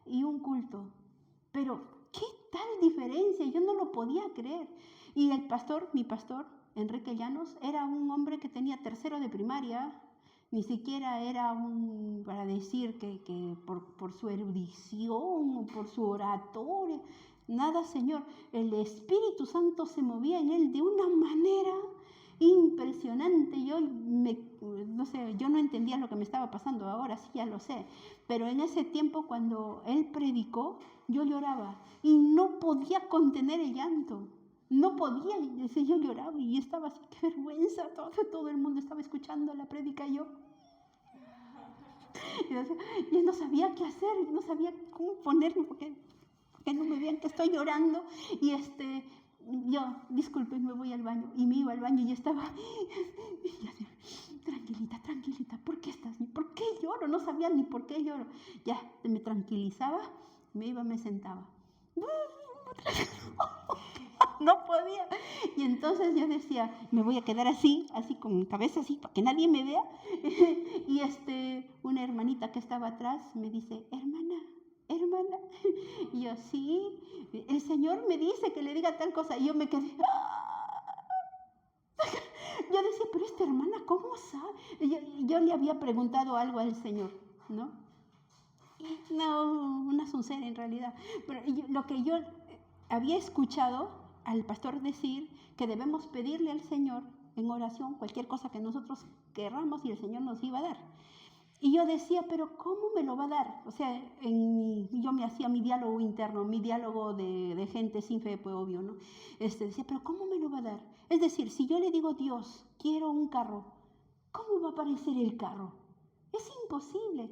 y un culto. Pero, ¿qué tal diferencia? Yo no lo podía creer. Y el pastor, mi pastor, Enrique Llanos, era un hombre que tenía 3º de primaria. Ni siquiera era para decir que por su erudición o por su oratoria. Nada, Señor. El Espíritu Santo se movía en él de una manera impresionante. Yo no entendía lo que me estaba pasando, ahora sí ya lo sé, pero en ese tiempo cuando él predicó, yo lloraba y no podía contener el llanto, no podía, yo lloraba y estaba así, qué vergüenza, todo el mundo estaba escuchando la prédica y yo no sabía qué hacer, no sabía cómo ponerme, porque no me vean que estoy llorando y yo, disculpen, me voy al baño. Y me iba al baño y yo estaba, tranquilita, ¿por qué lloro? No sabía ni por qué lloro. Ya, me tranquilizaba, me sentaba. No podía. Y entonces yo decía, me voy a quedar así con mi cabeza así, para que nadie me vea. Y una hermanita que estaba atrás me dice, hermana. Y yo, sí, el Señor me dice que le diga tal cosa. Y yo me quedé, yo decía, pero esta hermana, ¿cómo sabe? Yo le había preguntado algo al Señor, ¿no? No, una soncera en realidad. Pero lo que yo había escuchado al pastor decir, que debemos pedirle al Señor en oración cualquier cosa que nosotros querramos y el Señor nos iba a dar. Y yo decía, pero ¿cómo me lo va a dar? O sea, yo me hacía mi diálogo interno, mi diálogo de gente sin fe, pues obvio, ¿no? Decía, pero ¿cómo me lo va a dar? Es decir, si yo le digo, Dios, quiero un carro, ¿cómo va a aparecer el carro? Es imposible.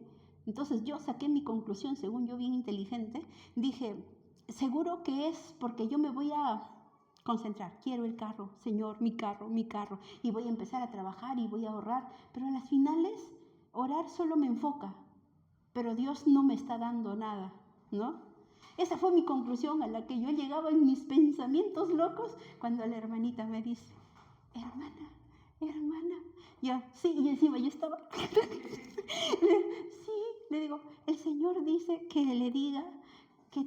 Entonces yo saqué mi conclusión, según yo bien inteligente, dije, seguro que es porque yo me voy a concentrar, quiero el carro, Señor, mi carro, y voy a empezar a trabajar y voy a ahorrar, pero a las finales orar solo me enfoca, pero Dios no me está dando nada, ¿no? Esa fue mi conclusión a la que yo llegaba en mis pensamientos locos cuando la hermanita me dice, hermana, yo, sí, y encima yo estaba, sí, le digo, el Señor dice que le diga que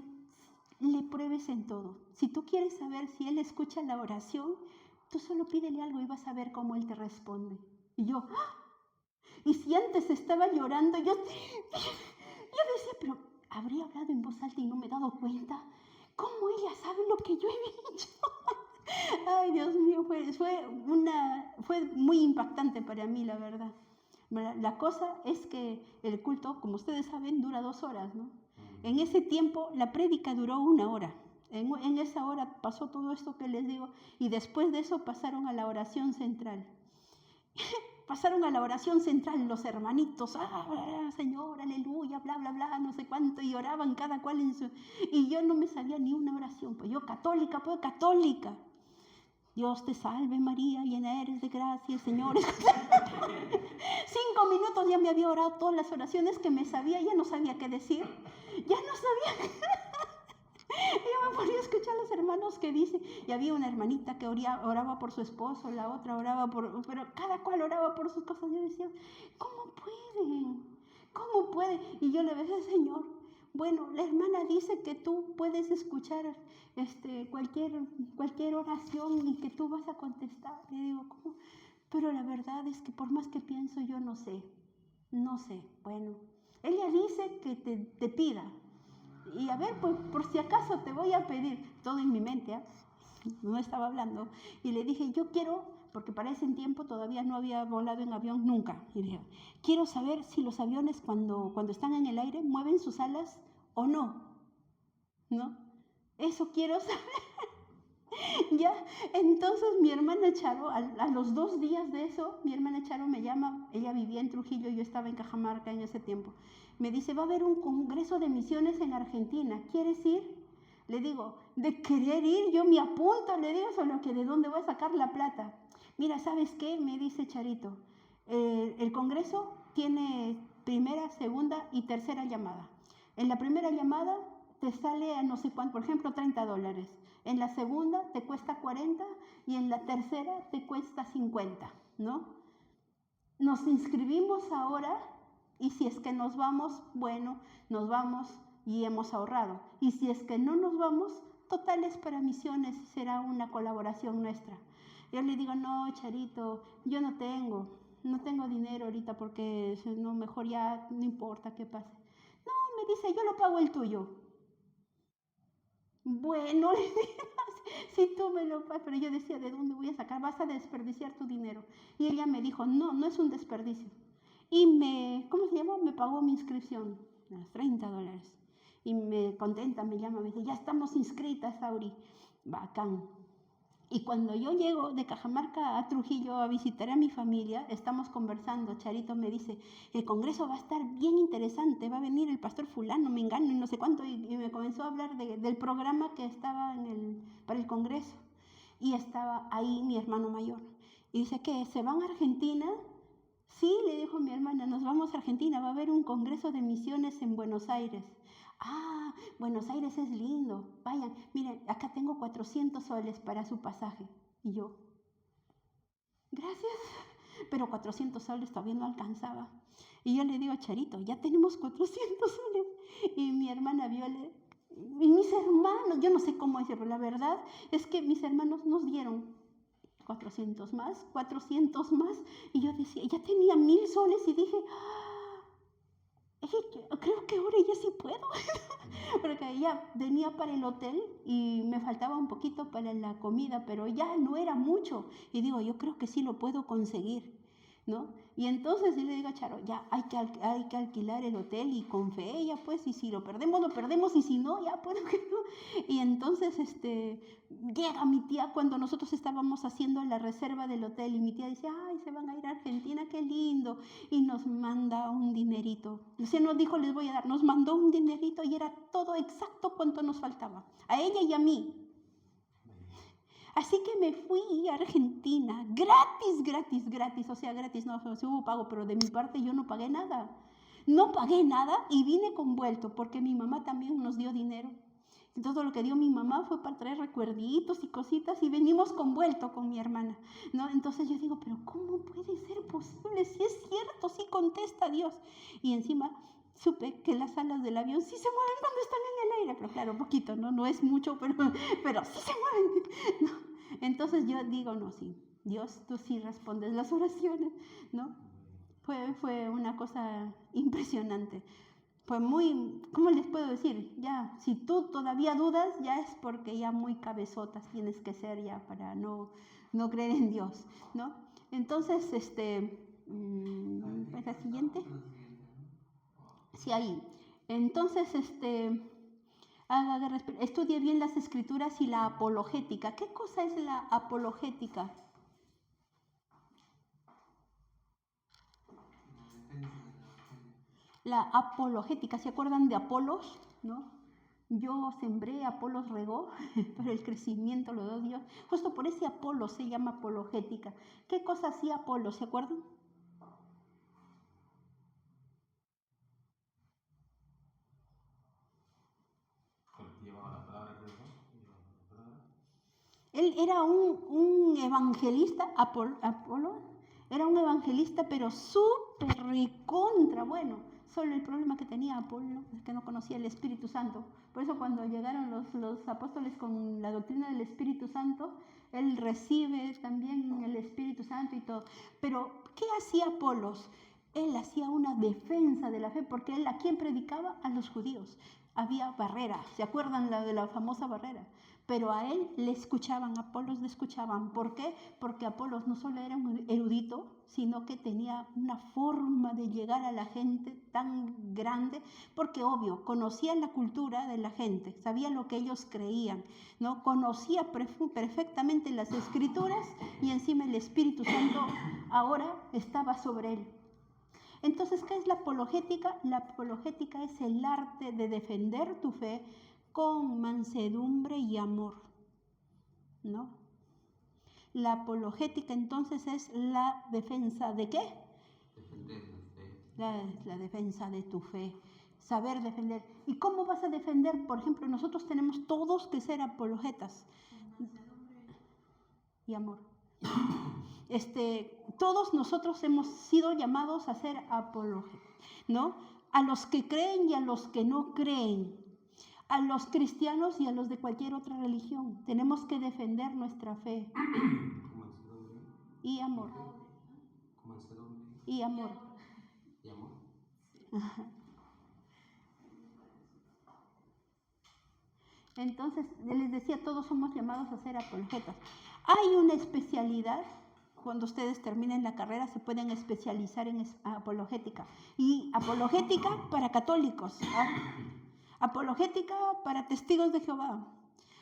le pruebes en todo. Si tú quieres saber si Él escucha la oración, tú solo pídele algo y vas a ver cómo Él te responde. Y yo, y si antes estaba llorando, yo decía, pero ¿habría hablado en voz alta y no me he dado cuenta? ¿Cómo ella sabe lo que yo he dicho? Ay, Dios mío, fue muy impactante para mí, la verdad. La cosa es que el culto, como ustedes saben, dura 2 horas, ¿no? En ese tiempo la prédica duró 1 hora. En esa hora pasó todo esto que les digo y después de eso pasaron a la oración central. Pasaron a la oración central los hermanitos, Señor, aleluya, bla, bla, bla, no sé cuánto, y oraban cada cual en su... Y yo no me sabía ni una oración, pues yo católica. Dios te salve María, llena eres de gracia, el Señor es... 5 minutos ya me había orado todas las oraciones que me sabía, ya no sabía qué decir, ya no sabía... Yo me ponía a escuchar a los hermanos que dicen, y había una hermanita que oraba por su esposo, la otra oraba pero cada cual oraba por sus cosas. Yo decía, ¿cómo puede? Y yo le decía, Señor, bueno, la hermana dice que tú puedes escuchar cualquier oración y que tú vas a contestar. Le digo, ¿cómo? Pero la verdad es que por más que pienso, yo no sé. Bueno, ella dice que te pida. Y a ver, pues por si acaso te voy a pedir, todo en mi mente, no estaba hablando, y le dije, yo quiero, porque para ese tiempo todavía no había volado en avión nunca, y dije, quiero saber si los aviones cuando están en el aire mueven sus alas o no, ¿no? Eso quiero saber. Ya, entonces mi hermana Charo, a los 2 días de eso, mi hermana Charo me llama, ella vivía en Trujillo, yo estaba en Cajamarca en ese tiempo. Me dice, va a haber un congreso de misiones en Argentina, ¿quieres ir? Le digo, de querer ir, yo me apunto, le digo, solo que de dónde voy a sacar la plata. Mira, ¿sabes qué? Me dice Charito, el congreso tiene primera, segunda y tercera llamada. En la primera llamada te sale a no sé cuánto, por ejemplo, $30. En la segunda te cuesta 40 y en la tercera te cuesta 50, ¿no? Nos inscribimos ahora y si es que nos vamos, bueno, nos vamos y hemos ahorrado. Y si es que no nos vamos, Totales para Misiones será una colaboración nuestra. Yo le digo, no, Charito, yo no tengo dinero ahorita porque no, mejor ya no importa qué pase. No, me dice, yo lo pago el tuyo. Bueno, le dije, si tú me lo pagas, pero yo decía, ¿de dónde voy a sacar? Vas a desperdiciar tu dinero. Y ella me dijo, no, no es un desperdicio. Y ¿cómo se llama? Me pagó mi inscripción, $30. Y me contenta, me llama, me dice, ya estamos inscritas, Sauri. Bacán. Y cuando yo llego de Cajamarca a Trujillo a visitar a mi familia, estamos conversando, Charito me dice, el congreso va a estar bien interesante, va a venir el pastor fulano, mengano y no sé cuánto, y me comenzó a hablar del programa que estaba para el congreso. Y estaba ahí mi hermano mayor. Y dice, ¿qué? ¿Se van a Argentina? Sí, le dijo mi hermana, nos vamos a Argentina, va a haber un congreso de misiones en Buenos Aires. Ah, Buenos Aires es lindo, vayan, miren, acá tengo 400 soles para su pasaje. Y yo, gracias, pero 400 soles todavía no alcanzaba. Y yo le digo, Charito, ya tenemos 400 soles. Y mi hermana Viole, y mis hermanos, yo no sé cómo decirlo, la verdad es que mis hermanos nos dieron 400 más, y yo decía, ya tenía 1000 soles y dije, creo que ahora ya sí puedo, porque ya venía para el hotel y me faltaba un poquito para la comida, pero ya no era mucho. Y digo, yo creo que sí lo puedo conseguir, ¿no? Y entonces yo le digo a Charo, ya hay que alquilar el hotel y con fe, ya pues, y si lo perdemos, y si no, ya pues, no. Y entonces llega mi tía cuando nosotros estábamos haciendo la reserva del hotel y mi tía dice, ay, se van a ir a Argentina, qué lindo, y nos manda un dinerito. O sea, nos dijo, les voy a dar, nos mandó un dinerito y era todo exacto cuánto nos faltaba, a ella y a mí. Así que me fui a Argentina, gratis, o sea, gratis, no, sí hubo pago, pero de mi parte yo no pagué nada. No pagué nada y vine con vuelto, porque mi mamá también nos dio dinero. Todo lo que dio mi mamá fue para traer recuerditos y cositas y venimos con vuelto con mi hermana, ¿no? Entonces yo digo, pero ¿cómo puede ser posible? Si es cierto, sí contesta Dios. Y encima supe que las alas del avión sí se mueven cuando están en el aire, pero claro, poquito, ¿no? No es mucho, pero sí se mueven, ¿no? Entonces yo digo, no, sí, Dios, tú sí respondes las oraciones, ¿no? Fue una cosa impresionante. Fue muy, ¿cómo les puedo decir? Ya, si tú todavía dudas, ya es porque ya muy cabezotas tienes que ser ya para no creer en Dios, ¿no? Entonces, la siguiente. Sí, ahí. Entonces, estudie bien las escrituras y la apologética. ¿Qué cosa es la apologética? La apologética, ¿se acuerdan de Apolos? ¿No? Yo sembré, Apolos regó, pero el crecimiento lo dio Dios. Justo por ese Apolo se llama apologética. ¿Qué cosa hacía Apolo? ¿Se acuerdan? Él era un evangelista, Apolo, era un evangelista, pero súper recontra bueno. Solo el problema que tenía Apolo es que no conocía el Espíritu Santo. Por eso cuando llegaron los apóstoles con la doctrina del Espíritu Santo, él recibe también el Espíritu Santo y todo. Pero, ¿qué hacía Apolos? Él hacía una defensa de la fe, porque él a quién predicaba, a los judíos. había barrera, ¿se acuerdan de la famosa barrera? Pero a él le escuchaban, a Apolos le escuchaban. ¿Por qué? Porque Apolos no solo era un erudito, sino que tenía una forma de llegar a la gente tan grande, porque obvio, conocía la cultura de la gente, sabía lo que ellos creían, ¿no? Conocía perfectamente las escrituras y encima el Espíritu Santo ahora estaba sobre él. Entonces, ¿qué es la apologética? La apologética es el arte de defender tu fe con mansedumbre y amor, ¿no? La apologética entonces es la defensa ¿de qué? Defender la fe. La defensa de tu fe, saber defender. ¿Y cómo vas a defender? Por ejemplo, nosotros tenemos todos que ser apologetas. Y amor. Todos nosotros hemos sido llamados a ser apologetas, ¿no? A los que creen y a los que no creen, a los cristianos y a los de cualquier otra religión. Tenemos que defender nuestra fe. Y amor. Y amor. ¿Y amor? Ajá. Entonces, les decía, todos somos llamados a ser apologetas. Hay una especialidad, cuando ustedes terminen la carrera se pueden especializar en apologética. Y apologética para católicos, apologética para testigos de Jehová,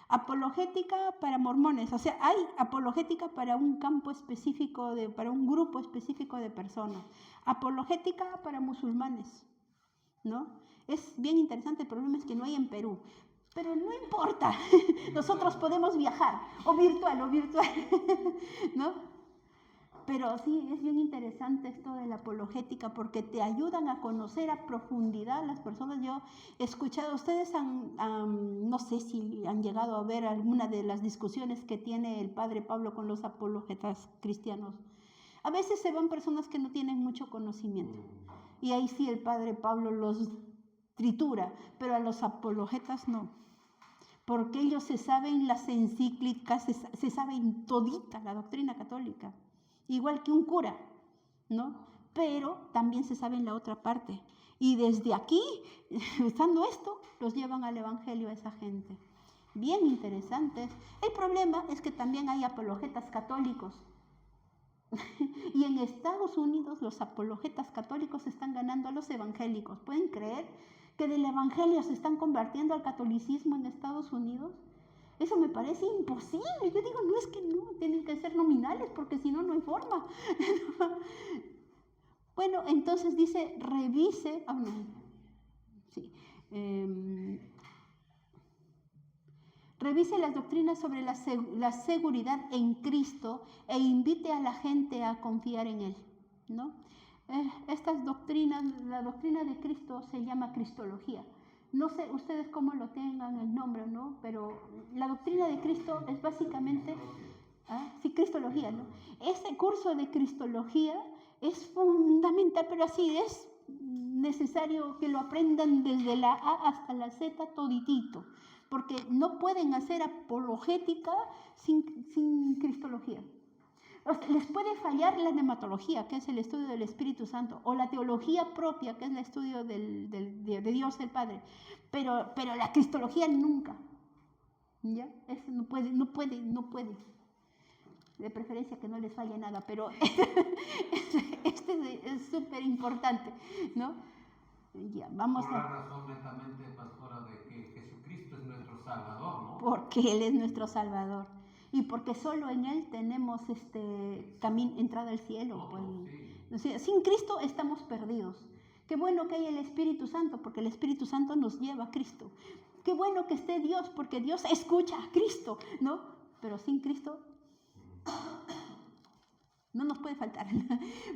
apologética para mormones. O sea, hay apologética para un campo específico, para un grupo específico de personas. Apologética para musulmanes, ¿no? Es bien interesante, el problema es que no hay en Perú. Pero no importa, nosotros podemos viajar, o virtual, ¿no? Pero sí, es bien interesante esto de la apologética porque te ayudan a conocer a profundidad a las personas. Yo he escuchado, ustedes no sé si han llegado a ver alguna de las discusiones que tiene el padre Pablo con los apologetas cristianos. A veces se van personas que no tienen mucho conocimiento y ahí sí el padre Pablo los tritura, pero a los apologetas no, porque ellos se saben las encíclicas, se saben todita la doctrina católica, igual que un cura, ¿no? Pero también se saben la otra parte, y desde aquí, usando esto, los llevan al evangelio a esa gente. Bien interesantes. El problema es que también hay apologetas católicos, y en Estados Unidos los apologetas católicos están ganando a los evangélicos. ¿Pueden creer que del evangelio se están convirtiendo al catolicismo en Estados Unidos? Eso me parece imposible. Yo digo, no, es que no, tienen que ser nominales porque si no, no hay forma. Bueno, entonces dice, revise, revise las doctrinas sobre la seguridad en Cristo e invite a la gente a confiar en Él, ¿no? Estas doctrinas, la doctrina de Cristo se llama cristología. No sé ustedes cómo lo tengan el nombre, ¿no? Pero la doctrina de Cristo es básicamente, sí, cristología, ¿no? Ese curso de cristología es fundamental, pero así es necesario que lo aprendan desde la A hasta la Z toditito, porque no pueden hacer apologética sin cristología. O sea, les puede fallar la nematología, que es el estudio del Espíritu Santo, o la teología propia, que es el estudio de Dios el Padre, pero la cristología nunca, ¿ya? Eso no puede. De preferencia que no les falle nada, pero este es súper importante, ¿no? Ya, vamos por la razón netamente, pastora, de que Jesucristo es nuestro Salvador, ¿no? Porque Él es nuestro Salvador. Y porque solo en Él tenemos entrada al cielo. Pues. O sea, sin Cristo estamos perdidos. Qué bueno que hay el Espíritu Santo, porque el Espíritu Santo nos lleva a Cristo. Qué bueno que esté Dios, porque Dios escucha a Cristo, ¿no? Pero sin Cristo no nos puede faltar.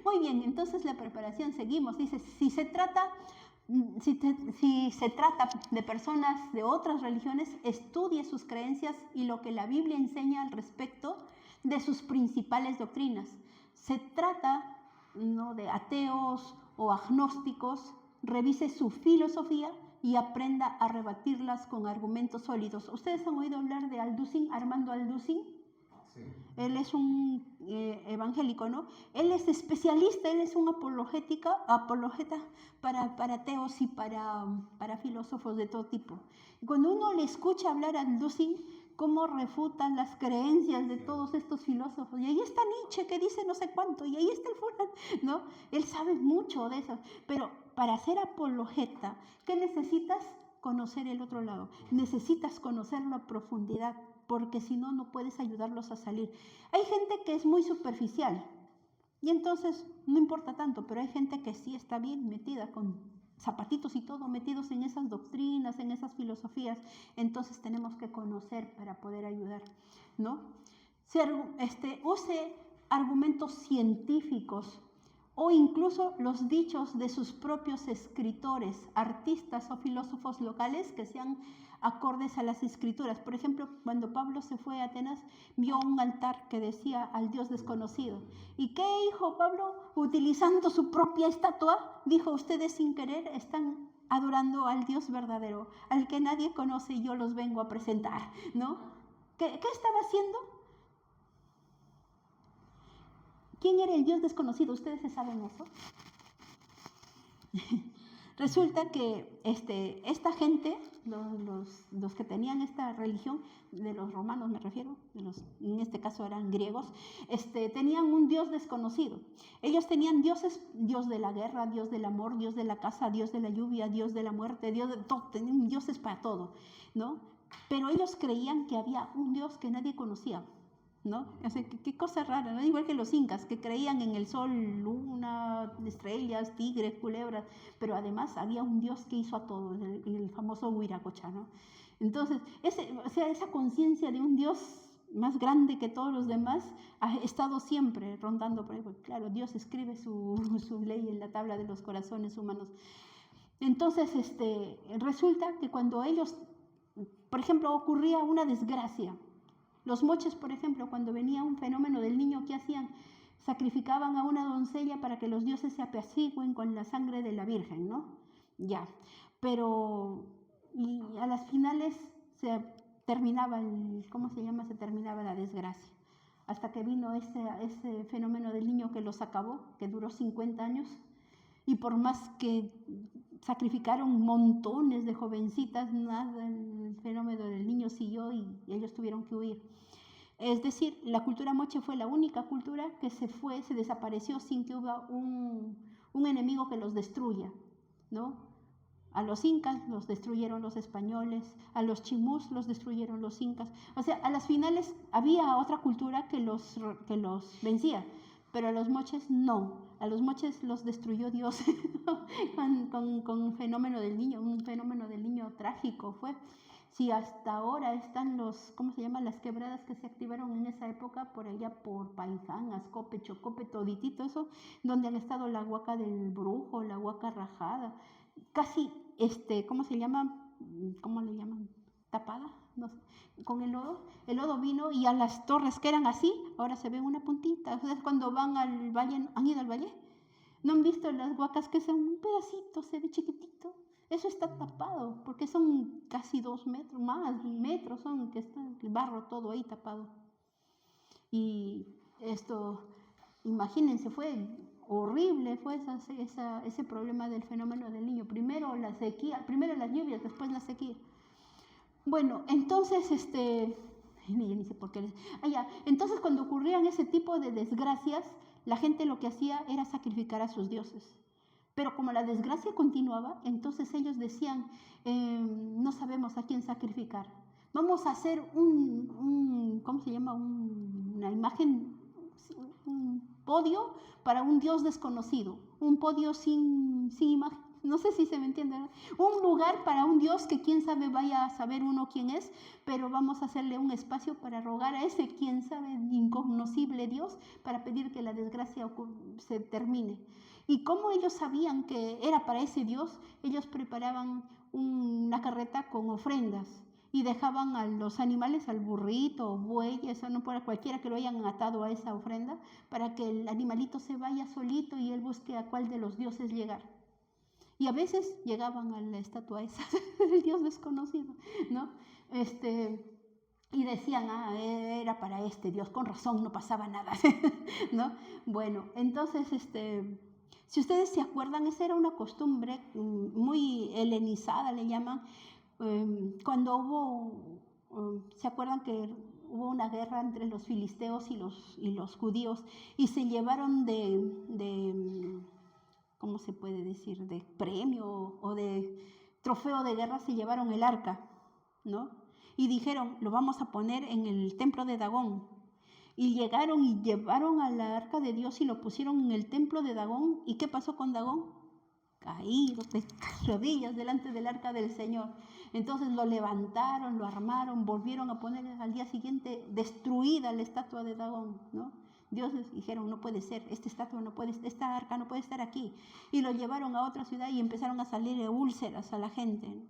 Muy bien, entonces la preparación, seguimos. Dice, si se trata de personas de otras religiones, estudie sus creencias y lo que la Biblia enseña al respecto de sus principales doctrinas. Se trata, ¿no?, de ateos o agnósticos, revise su filosofía y aprenda a rebatirlas con argumentos sólidos. ¿Ustedes han oído hablar de Alducin, Armando Alducin? Él es un evangélico, ¿no? Él es especialista, él es un apologeta para ateos y para filósofos de todo tipo. Y cuando uno le escucha hablar a Lucy, cómo refutan las creencias de todos estos filósofos. Y ahí está Nietzsche que dice no sé cuánto, y ahí está el fulano, ¿no? Él sabe mucho de eso. Pero para ser apologeta, ¿qué necesitas? Conocer el otro lado. Necesitas conocerlo a profundidad, porque si no, no puedes ayudarlos a salir. Hay gente que es muy superficial, y entonces no importa tanto, pero hay gente que sí está bien metida con zapatitos y todo, metidos en esas doctrinas, en esas filosofías. Entonces tenemos que conocer para poder ayudar, ¿no? Use argumentos científicos o incluso los dichos de sus propios escritores, artistas o filósofos locales que sean acordes a las escrituras. Por ejemplo, cuando Pablo se fue a Atenas, vio un altar que decía al Dios desconocido. ¿Y qué dijo Pablo? Utilizando su propia estatua, dijo: ustedes sin querer están adorando al Dios verdadero, al que nadie conoce, y yo los vengo a presentar, ¿no? ¿Qué estaba haciendo? ¿Quién era el Dios desconocido? ¿Ustedes se saben eso? Resulta que esta gente, los que tenían esta religión, de los romanos me refiero, en este caso eran griegos, tenían un Dios desconocido. Ellos tenían dioses: Dios de la guerra, Dios del amor, Dios de la casa, Dios de la lluvia, Dios de la muerte, Dios de todo, tenían dioses para todo, ¿no? Pero ellos creían que había un Dios que nadie conocía, ¿no? O sea, qué cosa rara, ¿no? Igual que los incas, que creían en el sol, luna, estrellas, tigres, culebras, pero además había un Dios que hizo a todos, el famoso Huiracocha, ¿no? Entonces, esa conciencia de un Dios más grande que todos los demás ha estado siempre rondando por ahí, porque claro, Dios escribe su ley en la tabla de los corazones humanos. Entonces, resulta que cuando ellos, por ejemplo, ocurría una desgracia, los moches, por ejemplo, cuando venía un fenómeno del niño, ¿qué hacían? Sacrificaban a una doncella para que los dioses se apacigüen con la sangre de la Virgen, ¿no? Ya, pero y a las finales se terminaba se terminaba la desgracia. Hasta que vino ese fenómeno del niño que los acabó, que duró 50 años, y por más que sacrificaron montones de jovencitas, nada, el fenómeno del niño siguió y ellos tuvieron que huir. Es decir, la cultura moche fue la única cultura que se desapareció sin que hubiera un enemigo que los destruya, ¿no? A los incas los destruyeron los españoles, a los chimús los destruyeron los incas. O sea, a las finales había otra cultura que los vencía, pero a los moches no. A los moches los destruyó Dios con un fenómeno del niño trágico fue. Si hasta ahora están las quebradas que se activaron en esa época, por allá por Paizán, Azcope, Chocope, toditito eso, donde han estado la huaca del brujo, la huaca rajada, casi, ¿cómo le llaman? Tapada, no sé, con el lodo vino, y a las torres que eran así, ahora se ve una puntita. Ustedes cuando van al valle, ¿han ido al valle? ¿No han visto las huacas que son un pedacito, se ve chiquitito? Eso está tapado, porque son casi 2 metros, más metros son, que está el barro todo ahí tapado. Y imagínense, fue horrible, fue ese problema del fenómeno del niño. Primero la sequía, primero las lluvias, después la sequía. Bueno, entonces, ni sé por qué. Entonces, cuando ocurrían ese tipo de desgracias, la gente lo que hacía era sacrificar a sus dioses. Pero como la desgracia continuaba, entonces ellos decían: no sabemos a quién sacrificar. Vamos a hacer una imagen, un podio para un Dios desconocido. Un podio sin imagen. No sé si se me entiende, ¿no? Un lugar para un Dios que quién sabe vaya a saber uno quién es, pero vamos a hacerle un espacio para rogar a ese quién sabe incognoscible Dios, para pedir que la desgracia se termine. Y como ellos sabían que era para ese Dios, ellos preparaban una carreta con ofrendas y dejaban a los animales, al burrito o bueyes, o no para cualquiera que lo hayan atado a esa ofrenda, para que el animalito se vaya solito y él busque a cuál de los dioses llegar. Y a veces llegaban a la estatua esa del Dios desconocido, ¿no? Y decían, era para este Dios, con razón no pasaba nada, ¿no? Bueno, entonces, si ustedes se acuerdan, esa era una costumbre muy helenizada, le llaman, cuando ¿se acuerdan que hubo una guerra entre los filisteos y los judíos y se llevaron ¿cómo se puede decir?, de premio o de trofeo de guerra, se llevaron el arca, ¿no? Y dijeron, lo vamos a poner en el templo de Dagón. Y llegaron y llevaron al arca de Dios y lo pusieron en el templo de Dagón. ¿Y qué pasó con Dagón? Caído de rodillas delante del arca del Señor. Entonces lo levantaron, lo armaron, volvieron a poner al día siguiente destruida la estatua de Dagón, ¿no? Dios les dijeron, no puede ser, esta arca no puede estar aquí. Y lo llevaron a otra ciudad y empezaron a salir úlceras a la gente, ¿no?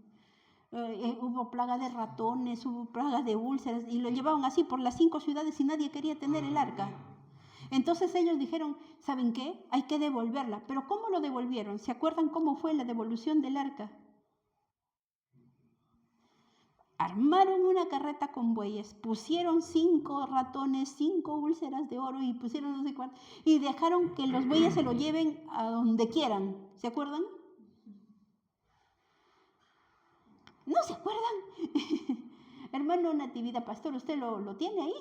Hubo plaga de ratones, hubo plaga de úlceras, y lo llevaban así por las 5 ciudades y nadie quería tener el arca. Entonces ellos dijeron, ¿saben qué? Hay que devolverla. ¿Pero cómo lo devolvieron? ¿Se acuerdan cómo fue la devolución del arca? Armaron una carreta con bueyes, pusieron 5 ratones, 5 úlceras de oro y pusieron no sé cuánto, y dejaron que los bueyes se lo lleven a donde quieran. ¿Se acuerdan? ¿No se acuerdan? Hermano Natividad Pastor, ¿usted lo tiene ahí?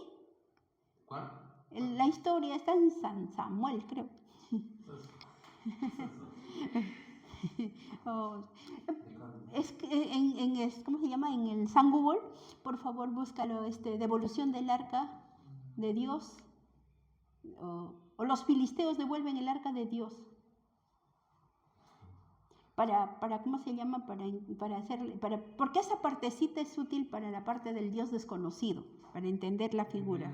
¿Cuál? La historia está en San Samuel, creo. Es que ¿cómo se llama? En el San Google, por favor, búscalo, devolución del arca de Dios, o los filisteos devuelven el arca de Dios. ¿Cómo se llama? Porque esa partecita es útil para la parte del Dios desconocido, para entender la figura.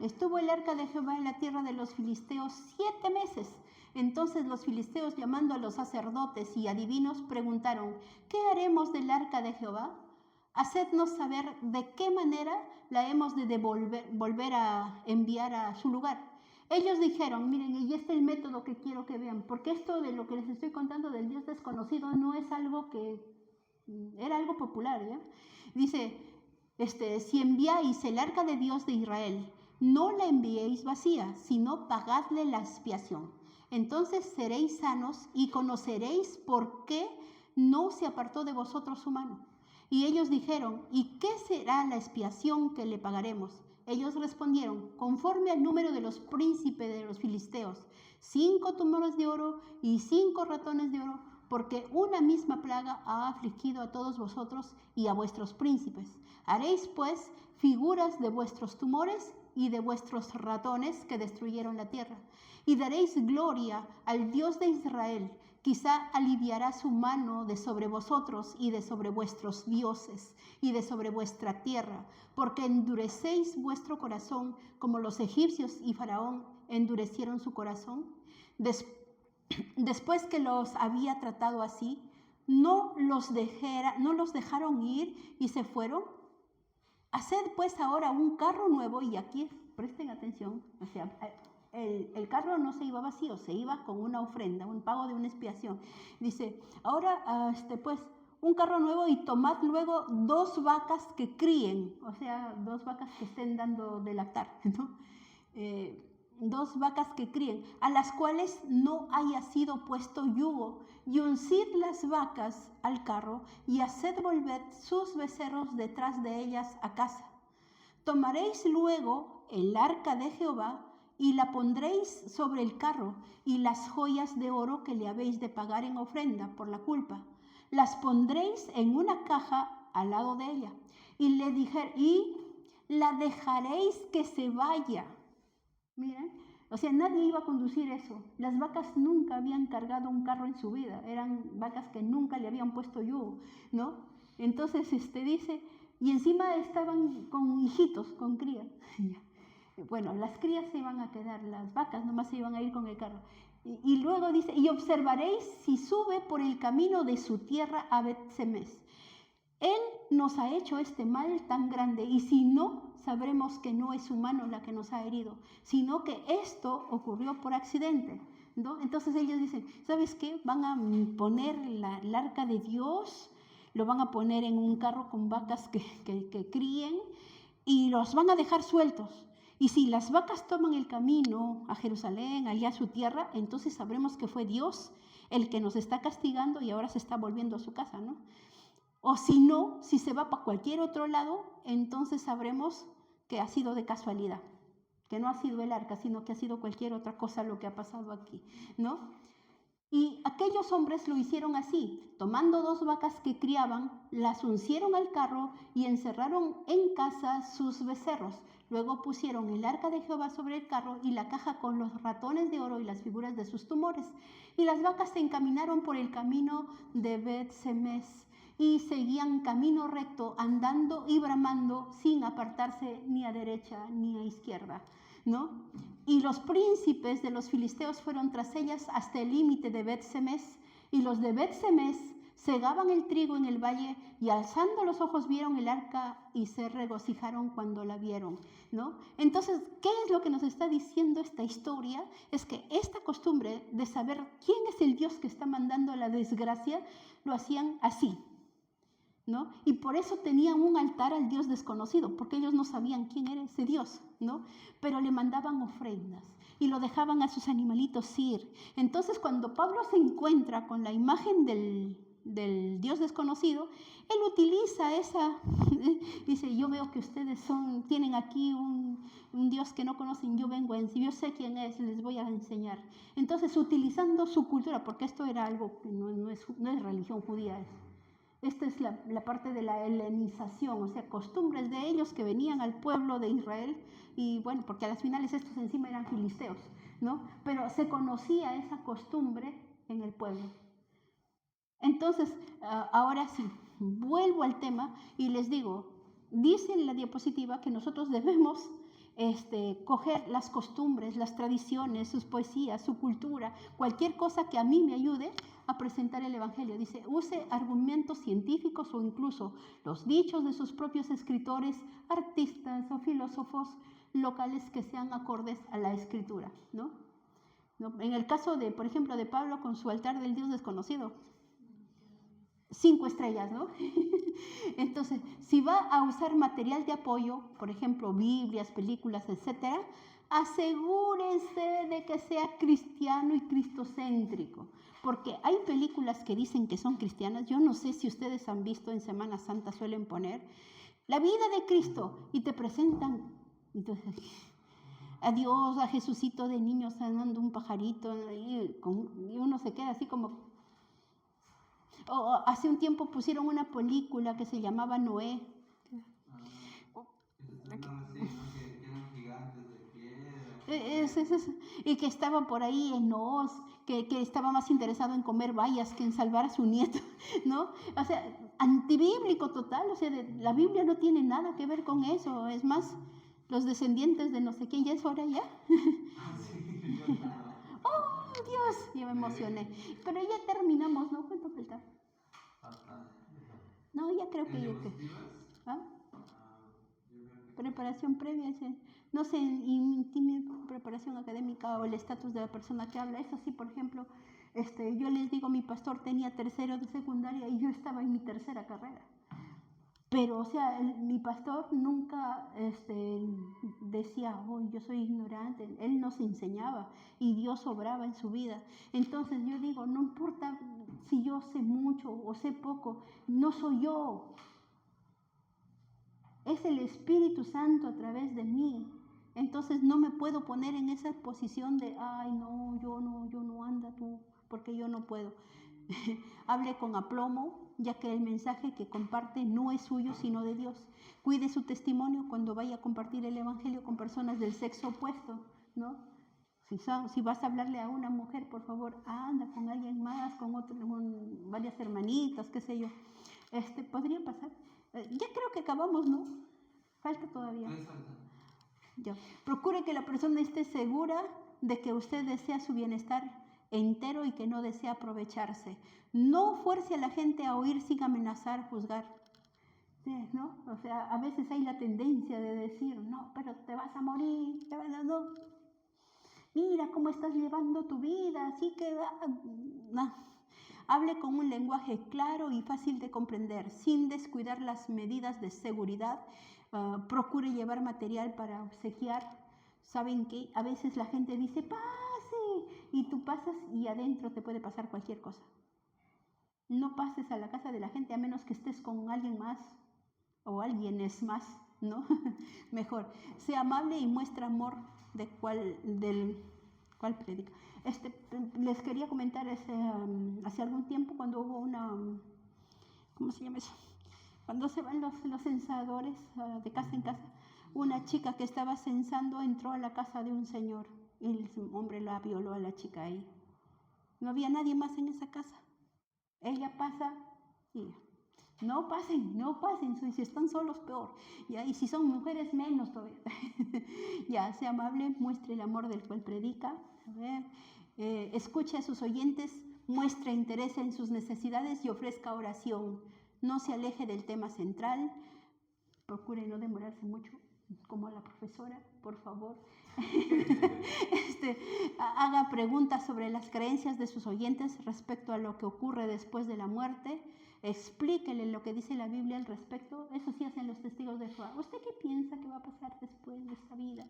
Estuvo el arca de Jehová en la tierra de los filisteos 7 meses. Entonces los filisteos, llamando a los sacerdotes y adivinos, preguntaron, ¿qué haremos del arca de Jehová? Hacednos saber de qué manera la hemos de volver a enviar a su lugar. Ellos dijeron, miren, y este es el método que quiero que vean, porque esto de lo que les estoy contando del Dios desconocido no es algo que era algo popular, ¿ya? Dice, si enviáis el arca de Dios de Israel, no la enviéis vacía, sino pagadle la expiación. Entonces seréis sanos y conoceréis por qué no se apartó de vosotros su mano. Y ellos dijeron, ¿y qué será la expiación que le pagaremos? Ellos respondieron, conforme al número de los príncipes de los filisteos, 5 tumores de oro y 5 ratones de oro, porque una misma plaga ha afligido a todos vosotros y a vuestros príncipes. Haréis pues figuras de vuestros tumores y de vuestros ratones que destruyeron la tierra. Y daréis gloria al Dios de Israel. Quizá aliviará su mano de sobre vosotros y de sobre vuestros dioses y de sobre vuestra tierra, porque endurecéis vuestro corazón como los egipcios y Faraón endurecieron su corazón. Después que los había tratado así, no los dejaron ir y se fueron. Haced pues ahora un carro nuevo, y aquí presten atención, o sea, el carro no se iba vacío, se iba con una ofrenda, un pago de una expiación. Dice, ahora pues un carro nuevo y tomad luego 2 vacas que críen, o sea, 2 vacas que estén dando de lactar, ¿no? 2 vacas que críen, a las cuales no haya sido puesto yugo, y uncid las vacas al carro, y haced volver sus becerros detrás de ellas a casa. Tomaréis luego el arca de Jehová, y la pondréis sobre el carro, y las joyas de oro que le habéis de pagar en ofrenda por la culpa, las pondréis en una caja al lado de ella, y la dejaréis que se vaya. Miren, o sea, nadie iba a conducir eso. Las vacas nunca habían cargado un carro en su vida. Eran vacas que nunca le habían puesto yugo, ¿no? Entonces, dice, y encima estaban con hijitos, con crías. Bueno, las crías se iban a quedar, las vacas nomás se iban a ir con el carro. Y luego dice, y observaréis si sube por el camino de su tierra a Bet-Semes. Él nos ha hecho este mal tan grande, y si no, sabremos que no es su mano la que nos ha herido, sino que esto ocurrió por accidente, ¿no? Entonces ellos dicen, ¿sabes qué? Van a poner el arca de Dios, lo van a poner en un carro con vacas que críen, y los van a dejar sueltos. Y si las vacas toman el camino a Jerusalén, allá a su tierra, entonces sabremos que fue Dios el que nos está castigando y ahora se está volviendo a su casa, ¿no? O si no, si se va para cualquier otro lado, entonces sabremos que ha sido de casualidad, que no ha sido el arca, sino que ha sido cualquier otra cosa lo que ha pasado aquí, ¿no? Y aquellos hombres lo hicieron así, tomando 2 vacas que criaban, las uncieron al carro y encerraron en casa sus becerros. Luego pusieron el arca de Jehová sobre el carro y la caja con los ratones de oro y las figuras de sus tumores. Y las vacas se encaminaron por el camino de Bet-Semes y seguían camino recto, andando y bramando sin apartarse ni a derecha ni a izquierda, ¿no? Y los príncipes de los filisteos fueron tras ellas hasta el límite de Bet-Semes, y los de Bet-Semes segaban el trigo en el valle, y alzando los ojos vieron el arca y se regocijaron cuando la vieron, ¿no? Entonces, ¿qué es lo que nos está diciendo esta historia? Es que esta costumbre de saber quién es el Dios que está mandando la desgracia, lo hacían así, ¿no? Y por eso tenían un altar al Dios desconocido, porque ellos no sabían quién era ese Dios, ¿no? Pero le mandaban ofrendas y lo dejaban a sus animalitos ir. Entonces, cuando Pablo se encuentra con la imagen del Dios desconocido, él utiliza esa, dice, yo veo que ustedes tienen aquí un Dios que no conocen, yo yo sé quién es, les voy a enseñar. Entonces, utilizando su cultura, porque esto era algo que no es religión judía, esta es la parte de la helenización, o sea, costumbres de ellos que venían al pueblo de Israel, y bueno, porque a las finales estos encima eran filisteos, ¿no? Pero se conocía esa costumbre en el pueblo. Entonces, ahora sí, vuelvo al tema y les digo, dice en la diapositiva que nosotros debemos coger las costumbres, las tradiciones, sus poesías, su cultura, cualquier cosa que a mí me ayude a presentar el Evangelio. Dice, use argumentos científicos o incluso los dichos de sus propios escritores, artistas o filósofos locales que sean acordes a la Escritura, ¿no? En el caso de, por ejemplo, de Pablo con su altar del Dios desconocido, 5 estrellas, ¿no? Entonces, si va a usar material de apoyo, por ejemplo, Biblias, películas, etcétera, asegúrese de que sea cristiano y cristocéntrico, porque hay películas que dicen que son cristianas. Yo no sé si ustedes han visto, en Semana Santa suelen poner la vida de Cristo y te presentan, entonces, a Dios, a Jesucito de niño sanando un pajarito, y uno se queda así como... hace un tiempo pusieron una película que se llamaba Noé. Y que estaba por ahí en Oz, que estaba más interesado en comer bayas que en salvar a su nieto, ¿no? O sea, antibíblico total, o sea, la Biblia no tiene nada que ver con eso, es más, los descendientes de no sé quién, ya es hora ya. ¡Oh, Dios! Ya me emocioné. Pero ya terminamos, ¿no? ¿Cuánto falta? No, ya creo que... ¿Ah? Preparación previa, no sé, preparación académica o el estatus de la persona que habla. Eso sí, por ejemplo, yo les digo, mi pastor tenía tercero de secundaria y yo estaba en mi tercera carrera. Pero, o sea, mi pastor nunca decía, oh, yo soy ignorante. Él nos enseñaba y Dios obraba en su vida. Entonces yo digo, no importa si yo sé mucho o sé poco, no soy yo. Es el Espíritu Santo a través de mí. Entonces no me puedo poner en esa posición de, ay, no, yo no, anda tú, porque yo no puedo. Hable con aplomo, ya que el mensaje que comparte no es suyo, sino de Dios. Cuide su testimonio cuando vaya a compartir el Evangelio con personas del sexo opuesto, ¿no? Si vas a hablarle a una mujer, por favor, anda con alguien más, con varias hermanitas, qué sé yo. Podría pasar. Ya creo que acabamos, ¿no? Falta todavía. Procure que la persona esté segura de que usted desea su bienestar entero y que no desea aprovecharse. No fuerce a la gente a oír sin amenazar, juzgar. Sí, ¿no? O sea, a veces hay la tendencia de decir, no, pero te vas a morir, no. Mira cómo estás llevando tu vida, así que... No. Hable con un lenguaje claro y fácil de comprender, sin descuidar las medidas de seguridad. Procure llevar material para obsequiar. ¿Saben qué? A veces la gente dice, pase, y tú pasas y adentro te puede pasar cualquier cosa. No pases a la casa de la gente a menos que estés con alguien más o alguien es más, ¿no? Mejor. Sea amable y muestra amor del cual predica. Les quería comentar hace algún tiempo cuando hubo una, ¿cómo se llama eso? Cuando se van los censadores de casa en casa, una chica que estaba censando entró a la casa de un señor y el hombre la violó a la chica ahí. No había nadie más en esa casa. Ella pasa y no pasen, si están solos peor, ¿ya? Y si son mujeres menos todavía. Ya, sea amable, muestre el amor del cual predica. A ver, escuche a sus oyentes, muestre interés en sus necesidades y ofrezca oración. No se aleje del tema central. Procure no demorarse mucho, como la profesora, por favor. Haga preguntas sobre las creencias de sus oyentes respecto a lo que ocurre después de la muerte. Explíquele lo que dice la Biblia al respecto. Eso sí hacen los testigos de Jehová. ¿Usted qué piensa que va a pasar después de esta vida?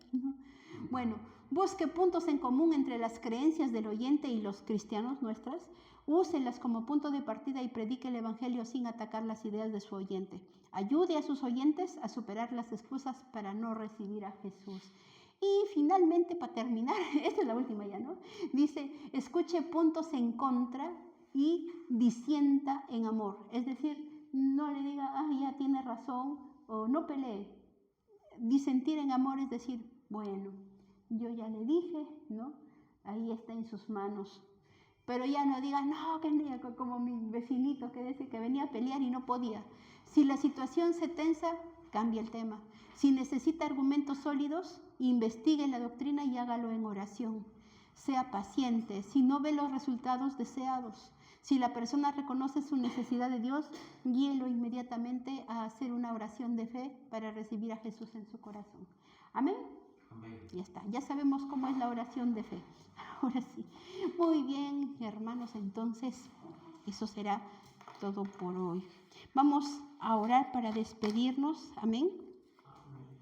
Bueno, busque puntos en común entre las creencias del oyente y los cristianos nuestras. Úselas como punto de partida y predique el Evangelio sin atacar las ideas de su oyente. Ayude a sus oyentes a superar las excusas para no recibir a Jesús. Y finalmente, para terminar, esta es la última ya, ¿no? Dice, escuche puntos en contra y disienta en amor. Es decir, no le diga, ya tiene razón, o no pelee. Disentir en amor es decir, bueno, yo ya le dije, ¿no? Ahí está en sus manos. Pero ya no diga, no, que como mi vecinito que dice que venía a pelear y no podía. Si la situación se tensa, cambie el tema. Si necesita argumentos sólidos, investigue la doctrina y hágalo en oración. Sea paciente. Si no ve los resultados deseados, si la persona reconoce su necesidad de Dios, guíelo inmediatamente a hacer una oración de fe para recibir a Jesús en su corazón. Amén. Amén. Ya está, ya sabemos cómo es la oración de fe. Ahora sí. Muy bien, hermanos, entonces eso será todo por hoy. Vamos a orar para despedirnos. Amén.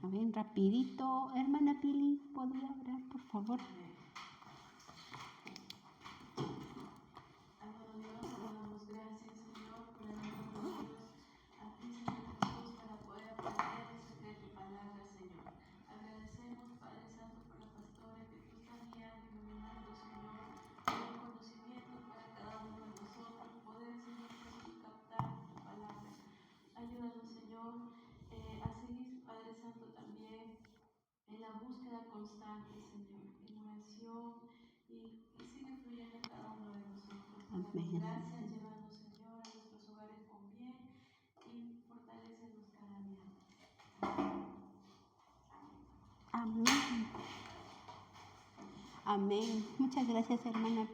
Amén, rapidito. Hermana Pili, ¿podría orar, por favor? Constante, Señor, en oración y sigue fluyendo en cada uno de nosotros. Gracias, llévanos, Señor, a nuestros hogares con bien y fortalécenos cada día. Amén. Amén. Muchas gracias, hermana.